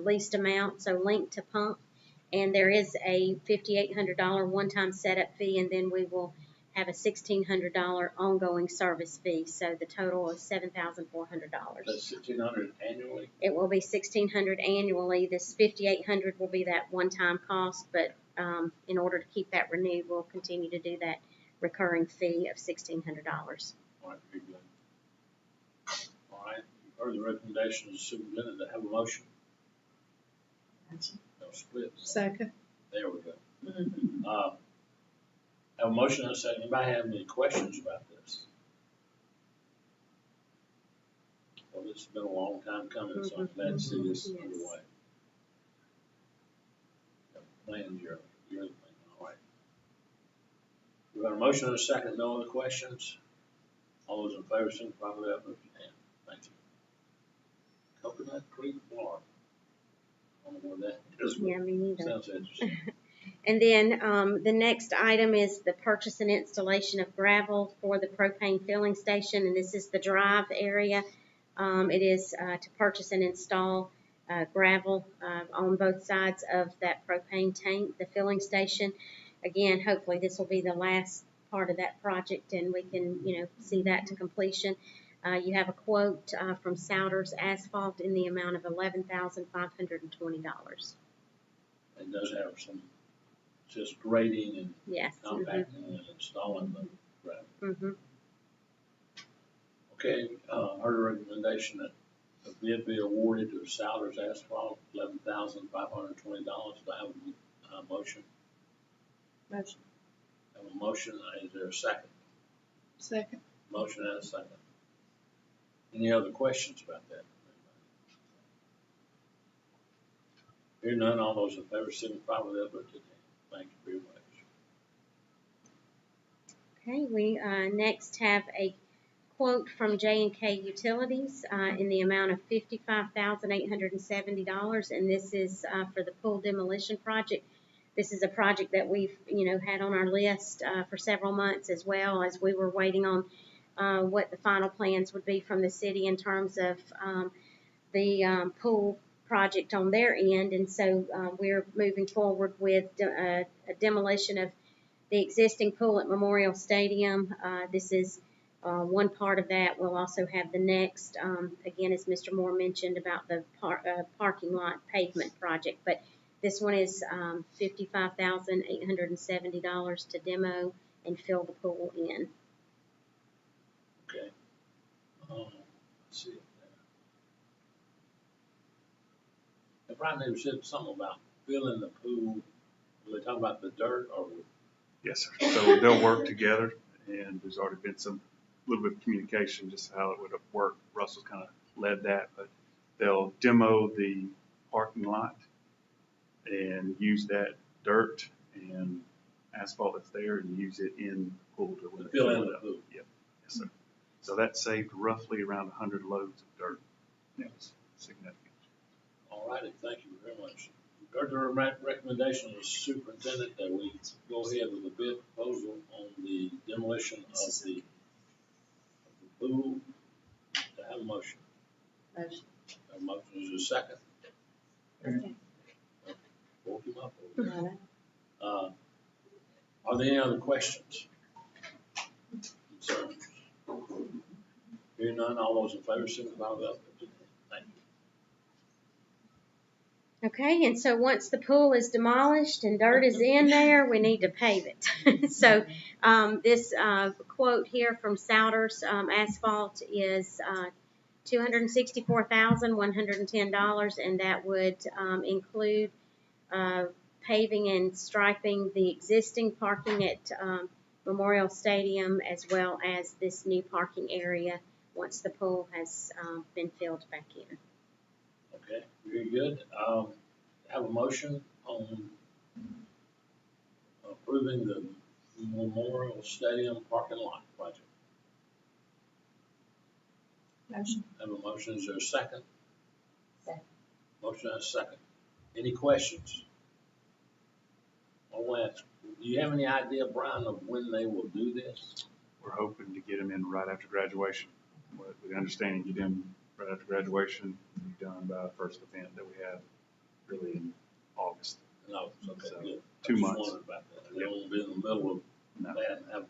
least amount, so linked to pump. And there is a $5,800 one-time setup fee, and then we will have a $1,600 ongoing service fee. So the total is $7,400. That's $1,600 annually? It will be $1,600 annually. This $5,800 will be that one-time cost, but in order to keep that renewed, we'll continue to do that recurring fee of $1,600. All right, very good. All right, you've heard the recommendation of the superintendent to have a motion. No split. Second. There we go. Have a motion and a second. Anybody have any questions about this? Well, this has been a long time coming, so I'm glad to see this underway. Plans, you're the plan. All right. We've got a motion and a second. No other questions? All those in favor, signify by that. Lift your hand. Thank you. Coconut Creek, Florida. I don't know where that is. Yeah, me neither. Sounds interesting. And then the next item is the purchase and installation of gravel for the propane filling station, and this is the drive area. It is to purchase and install gravel on both sides of that propane tank, the filling station. Again, hopefully this will be the last part of that project, and we can, see that to completion. You have a quote from Souders Asphalt in the amount of $11,520. It does have some just grading and compacting and installing the gravel. Okay, heard a recommendation that the bid be awarded to Souders Asphalt, $11,520. Do I have a motion? Motion. I have a motion. Is there a second? Second. Motion and a second. Any other questions about that? Hear none, all those in favor signify with that lifted hand. Thank you very much. Okay, we next have a quote from J&K Utilities in the amount of $55,870, and this is for the pool demolition project. This is a project that we've, had on our list for several months, as well as we were waiting on what the final plans would be from the city in terms of the pool project on their end, and so we're moving forward with a demolition of the existing pool at Memorial Stadium. This is one part of that. We'll also have the next, again, as Mr. Moore mentioned about the parking lot pavement project, but this one is $55,870 to demo and fill the pool in. Okay. Let's see. Brian, they said something about filling the pool. Were they talking about the dirt or? Yes, sir. So they'll work together, and there's already been a little bit of communication just how it would have worked. Russell's kind of led that, but they'll demo the parking lot and use that dirt and asphalt that's there and use it in the pool to fill in the pool. Yep. Yes, sir. So that saved roughly around 100 loads of dirt. That was significant. All righty, thank you very much. Heard the recommendation of the superintendent that we go ahead with the bid proposal on the demolition of the pool. To have a motion. Motion. A motion is a second. Okay. Woke him up. Are there any other questions? Concerns? Hearing none, all those in favor signify with that. Thank you. Okay, and so once the pool is demolished and dirt is in there, we need to pave it. So this quote here from Souders Asphalt is $264,110, and that would include paving and striping the existing parking at Memorial Stadium, as well as this new parking area once the pool has been filled back in. Okay, very good. Have a motion on approving the Memorial Stadium parking lot project. Motion. Have a motion, is there a second? Second. Motion and a second. Any questions? I'll ask, do you have any idea, Brian, of when they will do this? We're hoping to get them in right after graduation. With the understanding, get in right after graduation, be done by the first event that we have really in August. No, okay, So, good. 2 I just months. wondered about that. They won't be in the middle of that and have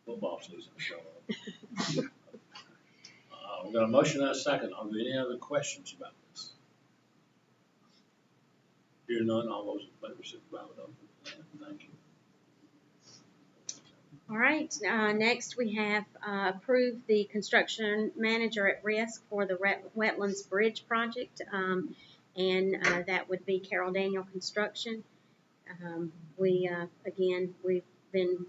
football season. So, we've got a motion and a second. Are there any other questions about this? Hear none, all those in favor, signify with open. Thank you. All right, next we have approved the construction manager at risk for the Wetlands Bridge project, and that would be Carol Daniel Construction. Again, we've been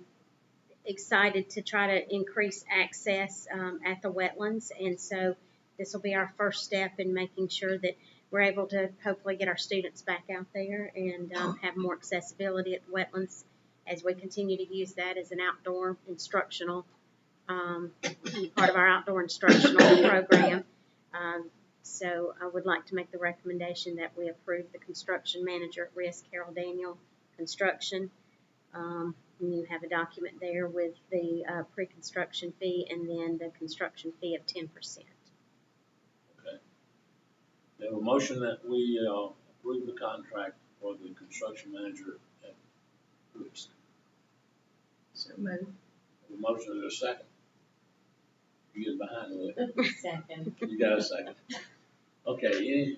excited to try to increase access at the wetlands, and so this will be our first step in making sure that we're able to hopefully get our students back out there and have more accessibility at the wetlands as we continue to use that as an outdoor instructional, part of our outdoor instructional program. So I would like to make the recommendation that we approve the construction manager at risk, Carol Daniel Construction. And you have a document there with the pre-construction fee and then the construction fee of 10%. Okay. We have a motion that we approve the contract for the construction manager at risk. So moved. The motion is a second. You get behind with it. Second. You got a second. Okay,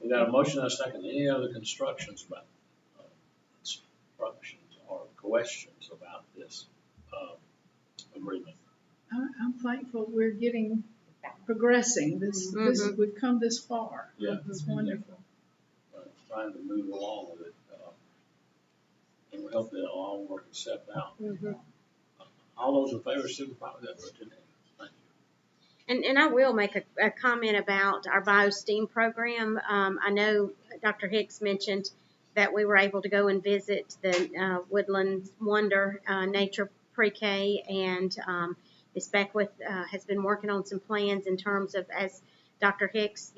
we got a motion and a second. Any other constructions about constructions or questions about this agreement? I'm thankful we're progressing. We've come this far. Yeah. It's wonderful. Trying to move along with it. And we hope that it'll all work itself out. All those in favor, signify with that. Thank you. And I will make a comment about our BioSTEAM program. I know Dr. Hicks mentioned that we were able to go and visit the Woodlands Wonder Nature Pre-K, and Ms. Beckwith has been working on some plans in terms of, as Dr. Hicks,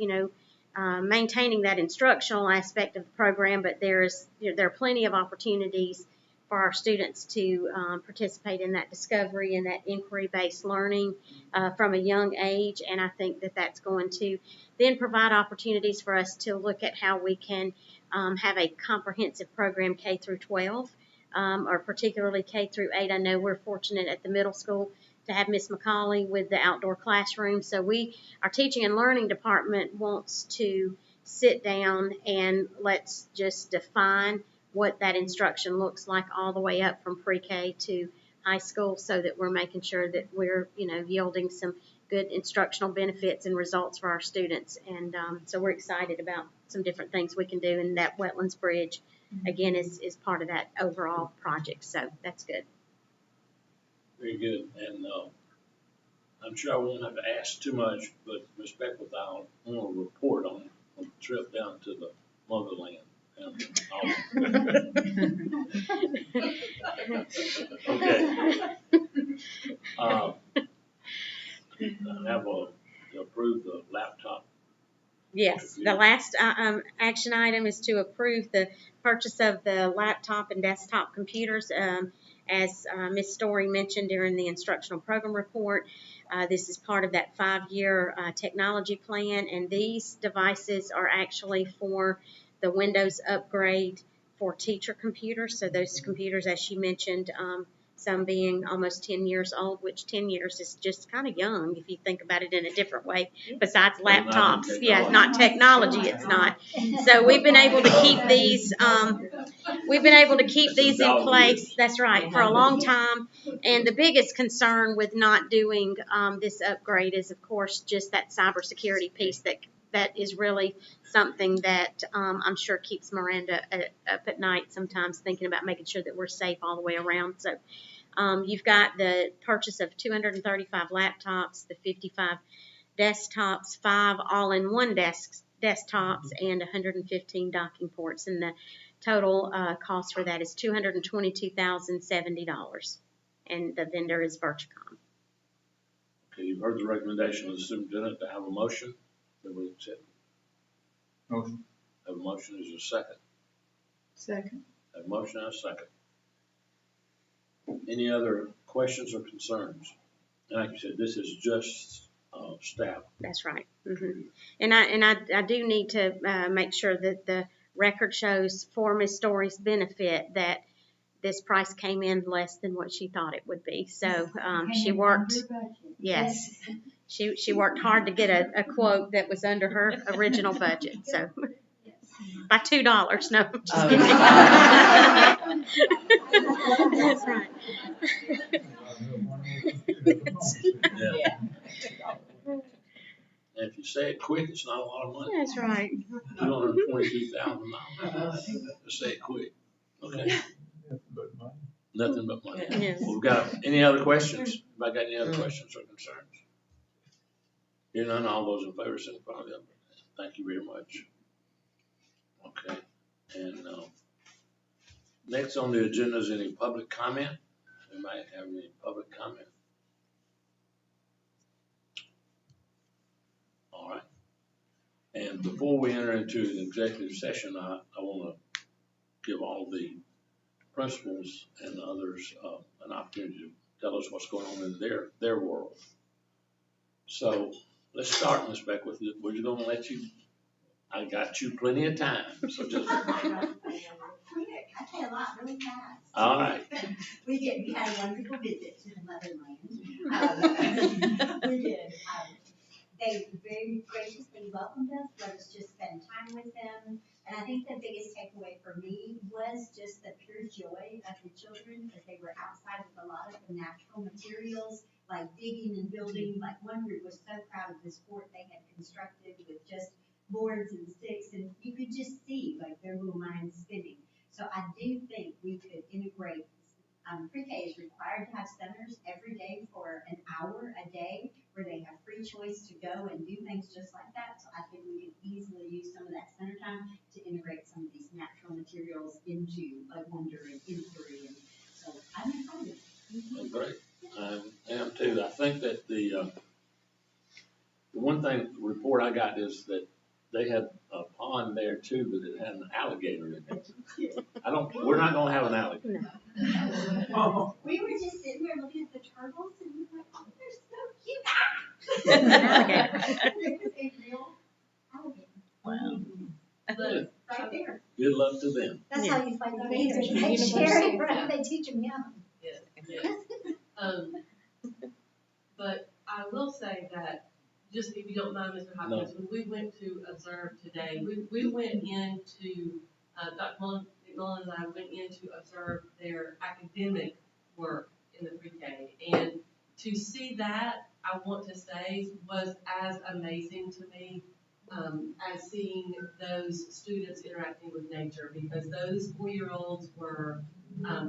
maintaining that instructional aspect of the program, but there are plenty of opportunities for our students to participate in that discovery and that inquiry-based learning from a young age, and I think that that's going to then provide opportunities for us to look at how we can have a comprehensive program K through 12, or particularly K through 8. I know we're fortunate at the middle school to have Miss McCauley with the outdoor classroom. So our teaching and learning department wants to sit down and let's just define what that instruction looks like all the way up from pre-K to high school, so that we're making sure that we're, yielding some good instructional benefits and results for our students. And so we're excited about some different things we can do, and that Wetlands Bridge, again, is part of that overall project. So that's good. Very good. And I'm sure I won't have to ask too much, but Ms. Beckwith, I want to report on the trip down to the motherland. Okay. Have to approve the laptop. Yes, the last action item is to approve the purchase of the laptop and desktop computers. As Ms. Story mentioned during the instructional program report, this is part of that 5-year technology plan, and these devices are actually for the Windows upgrade for teacher computers. So those computers, as she mentioned, some being almost 10 years old, which 10 years is just kind of young if you think about it in a different way, besides laptops. Yeah, not technology, it's not. So we've been able to keep these, in place, that's right, for a long time. And the biggest concern with not doing this upgrade is, of course, just that cybersecurity piece that is really something that I'm sure keeps Miranda up at night sometimes, thinking about making sure that we're safe all the way around. So You've got the purchase of 235 laptops, the 55 desktops, 5 all-in-one desktops, and 115 docking ports. And the total cost for that is $222,070. And the vendor is Virtucom. Okay, you've heard the recommendation of the superintendent to have a motion that we accept. Motion. Have a motion, is there a second? Second. Have a motion and a second. Any other questions or concerns? And like you said, this is just staff. That's right. And I do need to make sure that the record shows for Ms. Story's benefit that this price came in less than what she thought it would be. So she worked, yes, she worked hard to get a quote that was under her original budget. So by $2, no, I'm just kidding. That's right. Yeah. And if you say it quick, it's not a lot of money. That's right. $222,000. Just say it quick. Okay. Nothing but money. Yes. Well, we've got any other questions? Anybody got any other questions or concerns? Hearing none, all those in favor, signify by them. Thank you very much. Okay. And next on the agenda is any public comment. Anybody have any public comment? All right. And before we enter into an executive session, I want to give all the principals and others an opportunity to tell us what's going on in their world. So let's start, Ms. Beck, with you. We're just going to let you. I got you plenty of time, so just. I say a lot really fast. All right. We had a wonderful visit to the motherland. We did. They very graciously welcomed us, let us just spend time with them. And I think the biggest takeaway for me was just the pure joy of the children as they were outside with a lot of the natural materials, like digging and building. Like one group was so proud of this fort they had constructed with just boards and sticks, and you could just see like their little minds spinning. So I do think we could integrate. Pre-K is required to have centers every day for an hour a day where they have free choice to go and do things just like that. So I think we could easily use some of that center time to integrate some of these natural materials into like wonder and inquiry. And so I'm excited. Oh, great. I am too. I think that the one thing report I got is that they had a pond there too, but it had an alligator in it. We're not going to have an alligator. No. Oh. We were just sitting there looking at the turtles and we were like, oh, they're so cute. Alligator. It was a real alligator. Wow. Right there. Good luck to them. That's how you fight the gators. They share it, right? They teach them young. Yes. But I will say that, just if you don't mind, Mr. Hopkins, when we went to observe today, we went into, Dr. McMullen and I went in to observe their academic work in the pre-K. And to see that, I want to say, was as amazing to me as seeing those students interacting with nature, because those 4-year-olds were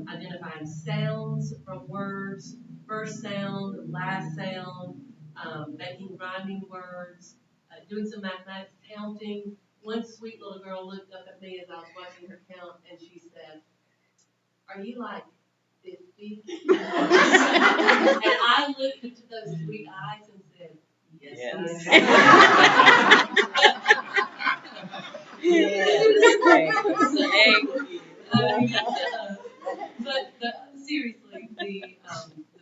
identifying sounds from words, first sound, last sound, making rhyming words, doing some mathematics, counting. One sweet little girl looked up at me as I was watching her count, and she said, "Are you like 50?" And I looked into those sweet eyes and said, "Yes." But seriously,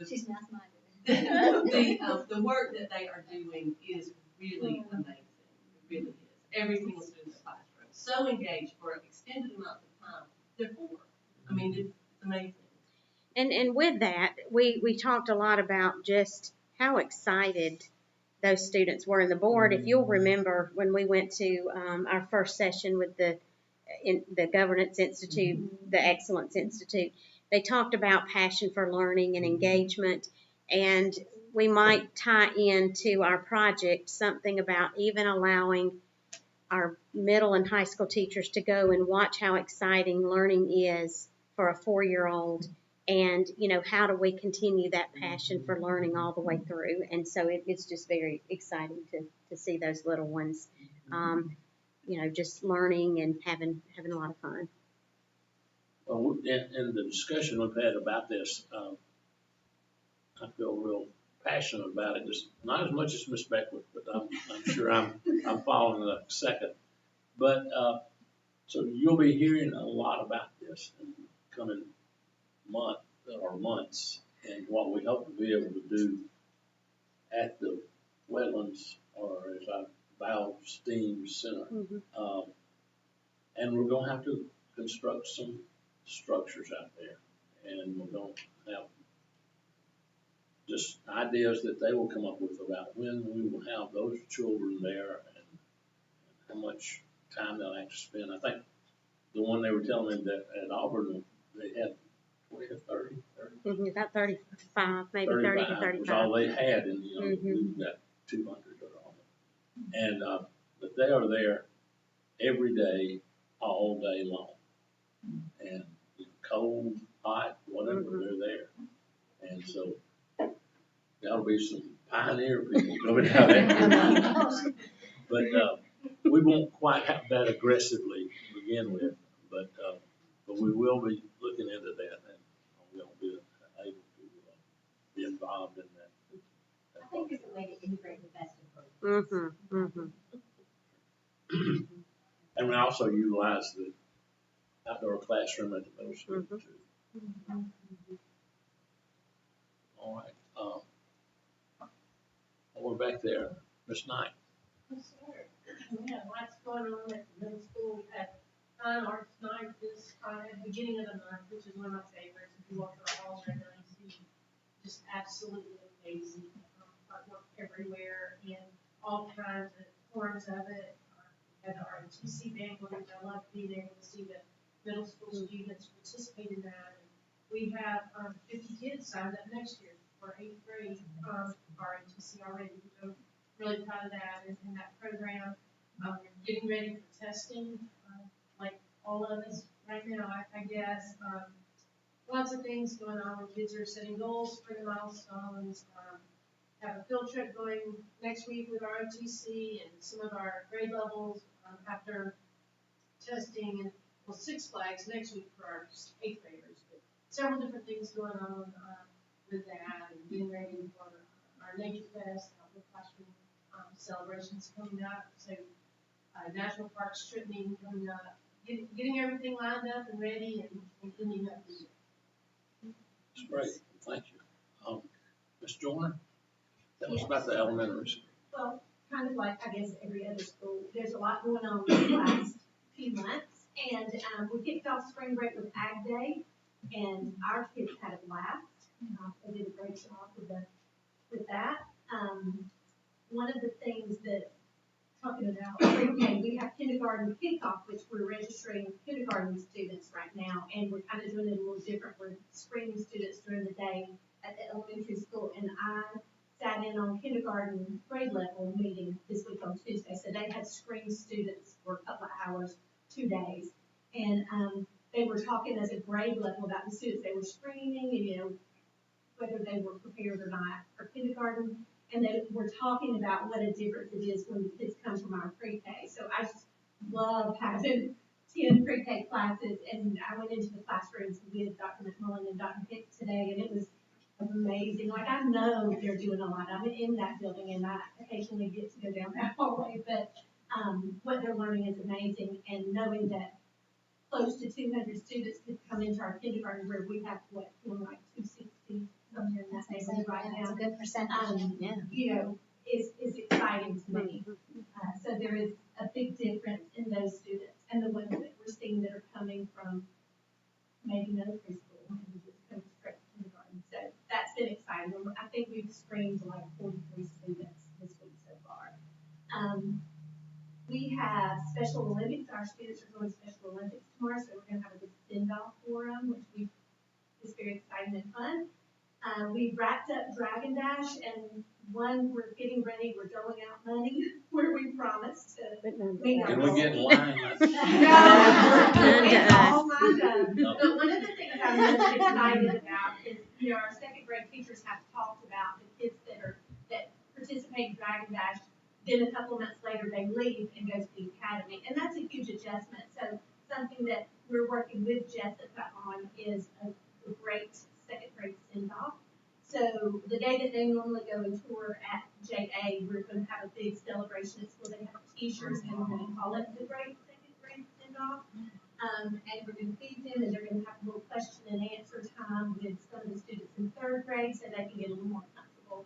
She's math-minded. The work that they are doing is really amazing. It really is. Every single student in the classroom, so engaged for an extended amount of time. They're 4. I mean, it's amazing. And with that, we talked a lot about just how excited those students were. And the board, if you'll remember, when we went to our first session with the Governance Institute, the Excellence Institute, they talked about passion for learning and engagement. And we might tie into our project something about even allowing our middle and high school teachers to go and watch how exciting learning is for a 4-year-old And, how do we continue that passion for learning all the way through? And so it's just very exciting to see those little ones, just learning and having a lot of fun. Well, in the discussion we've had about this, I feel real passionate about it. Just not as much as Miss Beckwith, but I'm sure I'm following a second. But so you'll be hearing a lot about this in the coming months, and what we hope to be able to do at the wetlands, or as I valve steam center. And we're going to have to construct some structures out there, and we're going to have just ideas that they will come up with about when we will have those children there and how much time they'll have to spend. I think the one they were telling me that at Auburn, they had 20 to 30. About 35, maybe 30 to 35. Was all they had, and we've got 200 or all. And but they are there every day, all day long, and cold, hot, whatever, they're there. And so there'll be some pioneer people coming out there. But we won't quite have that aggressively to begin with, but we will be looking into that, and we'll be able to be involved in that. I think it's a way to integrate the best of both. And we also utilize the outdoor classroom at the middle school too. All right. We're back there. Ms. Knight. Yes, sir. We have lots going on at the middle school. We had fine arts night this at the beginning of the month, which is one of my favorites. If you walk the halls right now, you see just absolutely amazing artwork everywhere in all kinds of forms of it. We had the ROTC band, which I love being able to see the middle school students participate in that. And we have 50 kids signed up next year for 8th grade ROTC already. So really proud of that and that program. Getting ready for testing, like all of us right now, I guess. Lots of things going on. Kids are setting goals for the milestones. Have a field trip going next week with ROTC and some of our grade levels after testing, and Six Flags next week for our 8th graders. But several different things going on with that, and getting ready for our Nature Fest, the classroom celebrations coming up. So National Parks trip meeting coming up. Getting everything lined up and ready and cleaning up the year. That's great. Thank you. Ms. Joyner, tell us about the elementary school. Well, kind of like, I guess, every other school, there's a lot going on the last few months. And we kicked off spring break with Ag Day, and our kids had a blast. They did a great job with that. One of the things that, talking about pre-K, we have kindergarten kickoff, which we're registering kindergarten students right now, and we're kind of doing it a little different. We're screening students during the day at the elementary school, and I sat in on kindergarten grade level meeting this week on Tuesday. So they had screened students for a couple of hours, 2 days, and they were talking as a grade level about the students they were screening, and whether they were prepared or not for kindergarten. And they were talking about what a difference it is when the kids come from our pre-K. So I just love having 10 pre-K classes, and I went into the classrooms with Dr. McMullen and Dr. Hicks today, and it was amazing. Like, I know they're doing a lot. I'm in that building, and I occasionally get to go down that hallway, but what they're learning is amazing. And knowing that close to 200 students could come into our kindergarten, where we have, like 260 something in that neighborhood right now. That's a good percentage. Is exciting to me. So there is a big difference in those students and the ones that we're seeing that are coming from maybe no preschool and just coming straight to kindergarten. So that's been exciting. I think we've screened like 43 students this week so far. We have Special Olympics. Our students are going to Special Olympics tomorrow, so we're going to have a big send-off for them, which is very exciting and fun. We wrapped up Dragon Dash, and One, we're getting ready, we're doling out money where we promised to meet our Can we goal. get in line? No, it's all lined up. But one of the things I'm most excited about is, our second grade teachers have talked about the kids that participate in Dragon Dash. Then a couple months later, they leave and go to the academy, and that's a huge adjustment. So something that we're working with Jessica on is a great second grade send-off. So the day that they normally go and tour at JA, we're going to have a big celebration at school. They have T-shirts, and we're going to call it the Great Second Grade Send-Off. And we're going to feed them, and they're going to have a little question and answer time with some of the students in third grade, so they can get a little more comfortable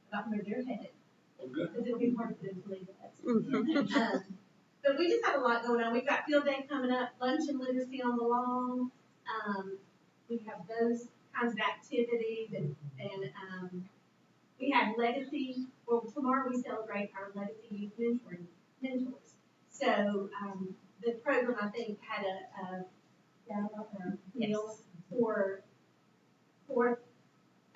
about where they're headed. Because it'll be hard for them to leave us. But we just have a lot going on. We've got field day coming up, lunch and literacy on the lawn. We have those kinds of activities, and we have legacy. Well, tomorrow we celebrate our legacy youth mentors. So the program, I think, had a meal for fourth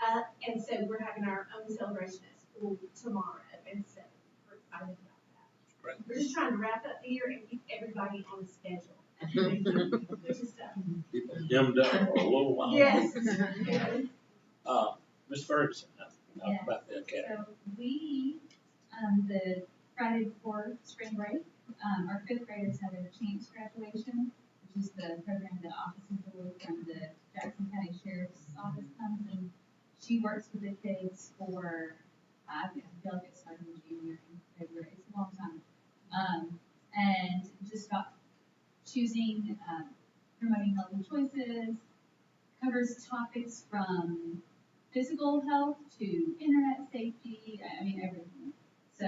up, and so we're having our own celebration at school tomorrow, and so we're excited about that. Right. We're just trying to wrap up the year and keep everybody on schedule. Which is tough. Keep them hemmed up for a little while. Yes. Ms. Ferguson, talk about the academy. So we, the Friday before spring break, our fifth graders had their chance graduation, which is the program that Officer Joy from the Jackson County Sheriff's Office comes and she works with the kids for, I feel like it started in January, February, it's a long time. And just about choosing, promoting healthy choices, covers topics from physical health to internet safety, I mean everything. So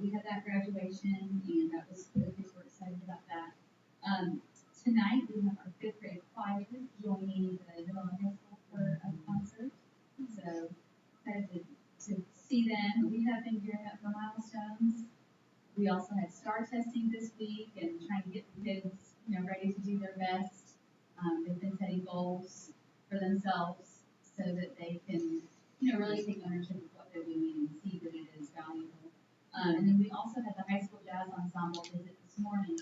we had that graduation, and that was the kids were excited about that. Tonight we have our fifth grade choir joining the middle and high school for a concert. So excited to see them. We have been gearing up for milestones. We also had STAR testing this week and trying to get the kids, ready to do their best. They've been setting goals for themselves so that they can, really take ownership of what they're doing and see that it is valuable. And then we also had the high school jazz ensemble visit this morning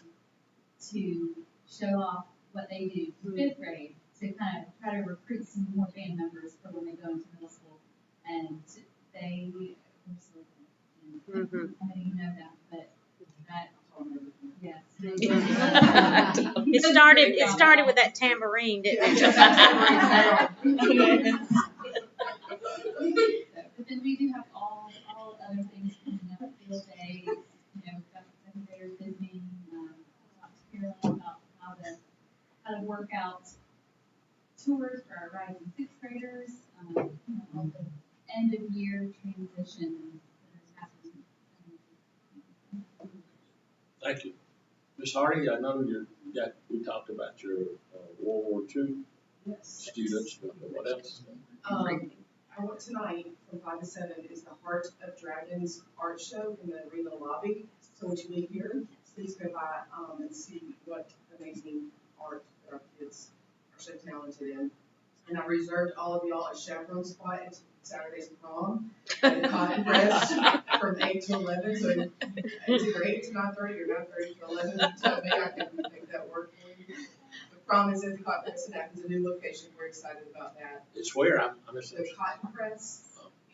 to show off what they do for fifth grade to kind of try to recruit some more band members for when they go into middle school. And they were so good. And I didn't know that, but that, yes. It started with that tambourine, didn't it? But then we do have all other things coming up, field days, we've got the second graders visiting, talk to Carolyn about how to work out tours for our rising sixth graders, all the end of year transitions that are happening. Thank you. Ms. Hardy, I know we talked about your World War II students, but what else? I went tonight from 5 to 7 is the Heart of Dragons art show in the arena lobby. So when you leave here, please go by and see what amazing art that our kids are so talented in. And I reserved all of y'all a chaperone spot at Saturday's prom at the Cotton Press from 8 to 11. So it's either 8 to 9:30 or 9:30 to 11. Tell me I can make that work for you. The prom is at the Cotton Press in Athens, a new location. We're excited about that. It's where? I'm The Cotton Press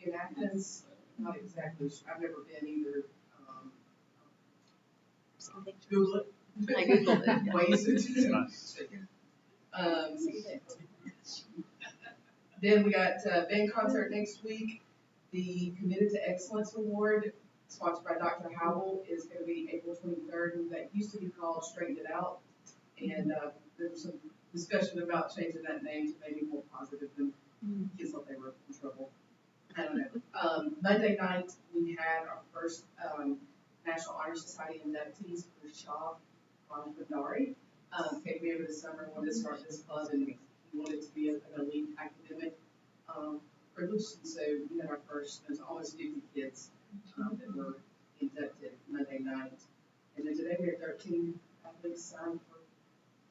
in Athens. Not exactly. I've never been either. Google it. I Googled it. Ways Then we got band concert next week. The Committed to Excellence Award, sponsored by Dr. Howell, is going to be April 23rd. That used to be called Straighten It Out. And there was some discussion about changing that name to maybe more positive than kids thought they were in trouble. I don't know. Monday night, we had our first National Honor Society inductees for Shaw Bandari. Came here this summer, wanted to start this club, and he wanted to be an elite academic privilege. And so we had our first, there's almost 50 kids that were inducted Monday night. And then today we had 13 athletes signed for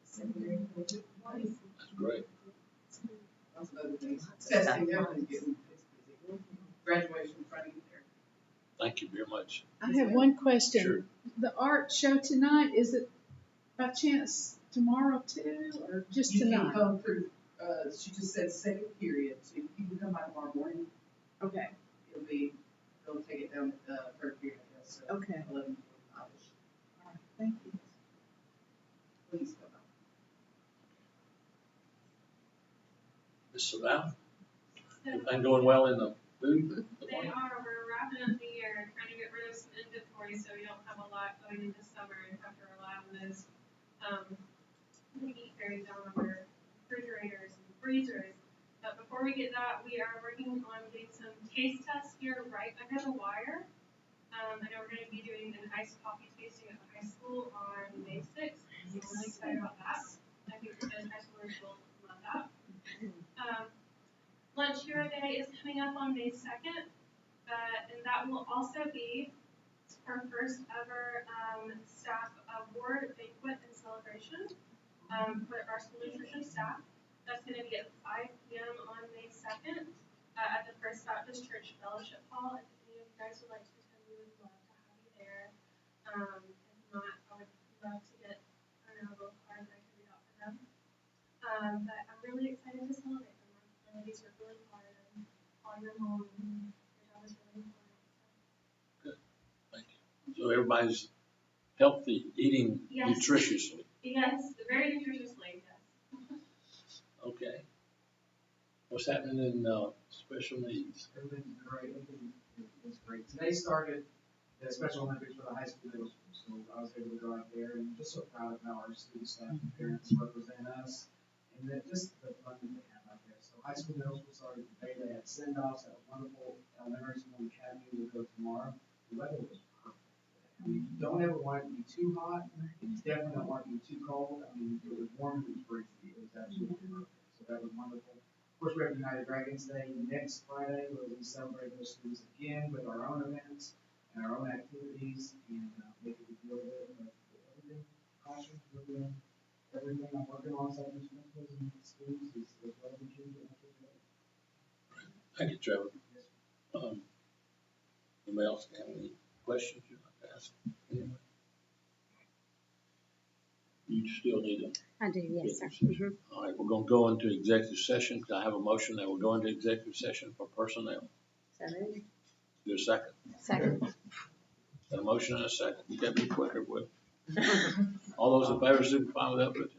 secondary collegiate play. That's great. Lots of other things. Testing, everything's getting busy. Graduation, trying to get there. Thank you very much. I have one question. Sure. The art show tonight, is it by chance tomorrow too, or just You can tonight? come through, she just said second period, so you can come by tomorrow morning. Okay, They'll take it down at the third period, I guess, so okay. 11:45. All right, thank you. Please come by. Ms. Savannah, everything going well in the booth? They are, we're wrapping up the year and trying to get rid of some inventory so we don't have a lot going into summer and have to rely on those, heat fairies down on our refrigerators and freezers. But before we get that, we are working on getting some taste tests here right under the wire. I know we're gonna be doing an iced coffee tasting at the high school on May 6th, so we're really excited about that. I think the high schoolers will love that. Lunch Hero Day is coming up on May 2nd, and that will also be our first ever staff award banquet and celebration for our school nutrition staff. That's going to be at 5 p.m. on May 2nd at the First Baptist Church Fellowship Hall. If any of you guys would like to attend, we would love to have you there. If not, I would love to get a little card that I can read out for them. But I'm really excited to celebrate them. Our ladies are really hard and all year long, and your job is really important. Good, thank you. So everybody's healthy, eating Yes. nutritiously. Yes, very nutritiously, yes. Okay. What's happening in special needs? Everything's great. Everything is great. Today started the Special Olympics for the high school middle school, so I was able to go out there and just so proud of how our student staff and parents represent us, and then just the fun that they have out there. So high school middle school started today. They had send-offs at a wonderful elementary school academy. We'll go tomorrow. The weather was perfect. I mean, you don't ever want it to be too hot. You definitely don't want it to be too cold. I mean, it was warm and it was breezy. It was absolutely perfect. So that was wonderful. Of course, we have United Dragons Day next Friday, where we celebrate those students again with our own events and our own activities, and make it a deal with it. But everything, caution, we're doing everything. I'm working on something principals and students as well as the kids. Thank you, Trevor. Anybody else have any questions you'd like to ask? Anyway. You still need them. I do, yes, sir. All right, we're going to go into executive session. Could I have a motion that we'll go into executive session for personnel? So moved. Do a second. Second. Got a motion and a second. You got to be quicker, boy. All those in favor, signify with that, please.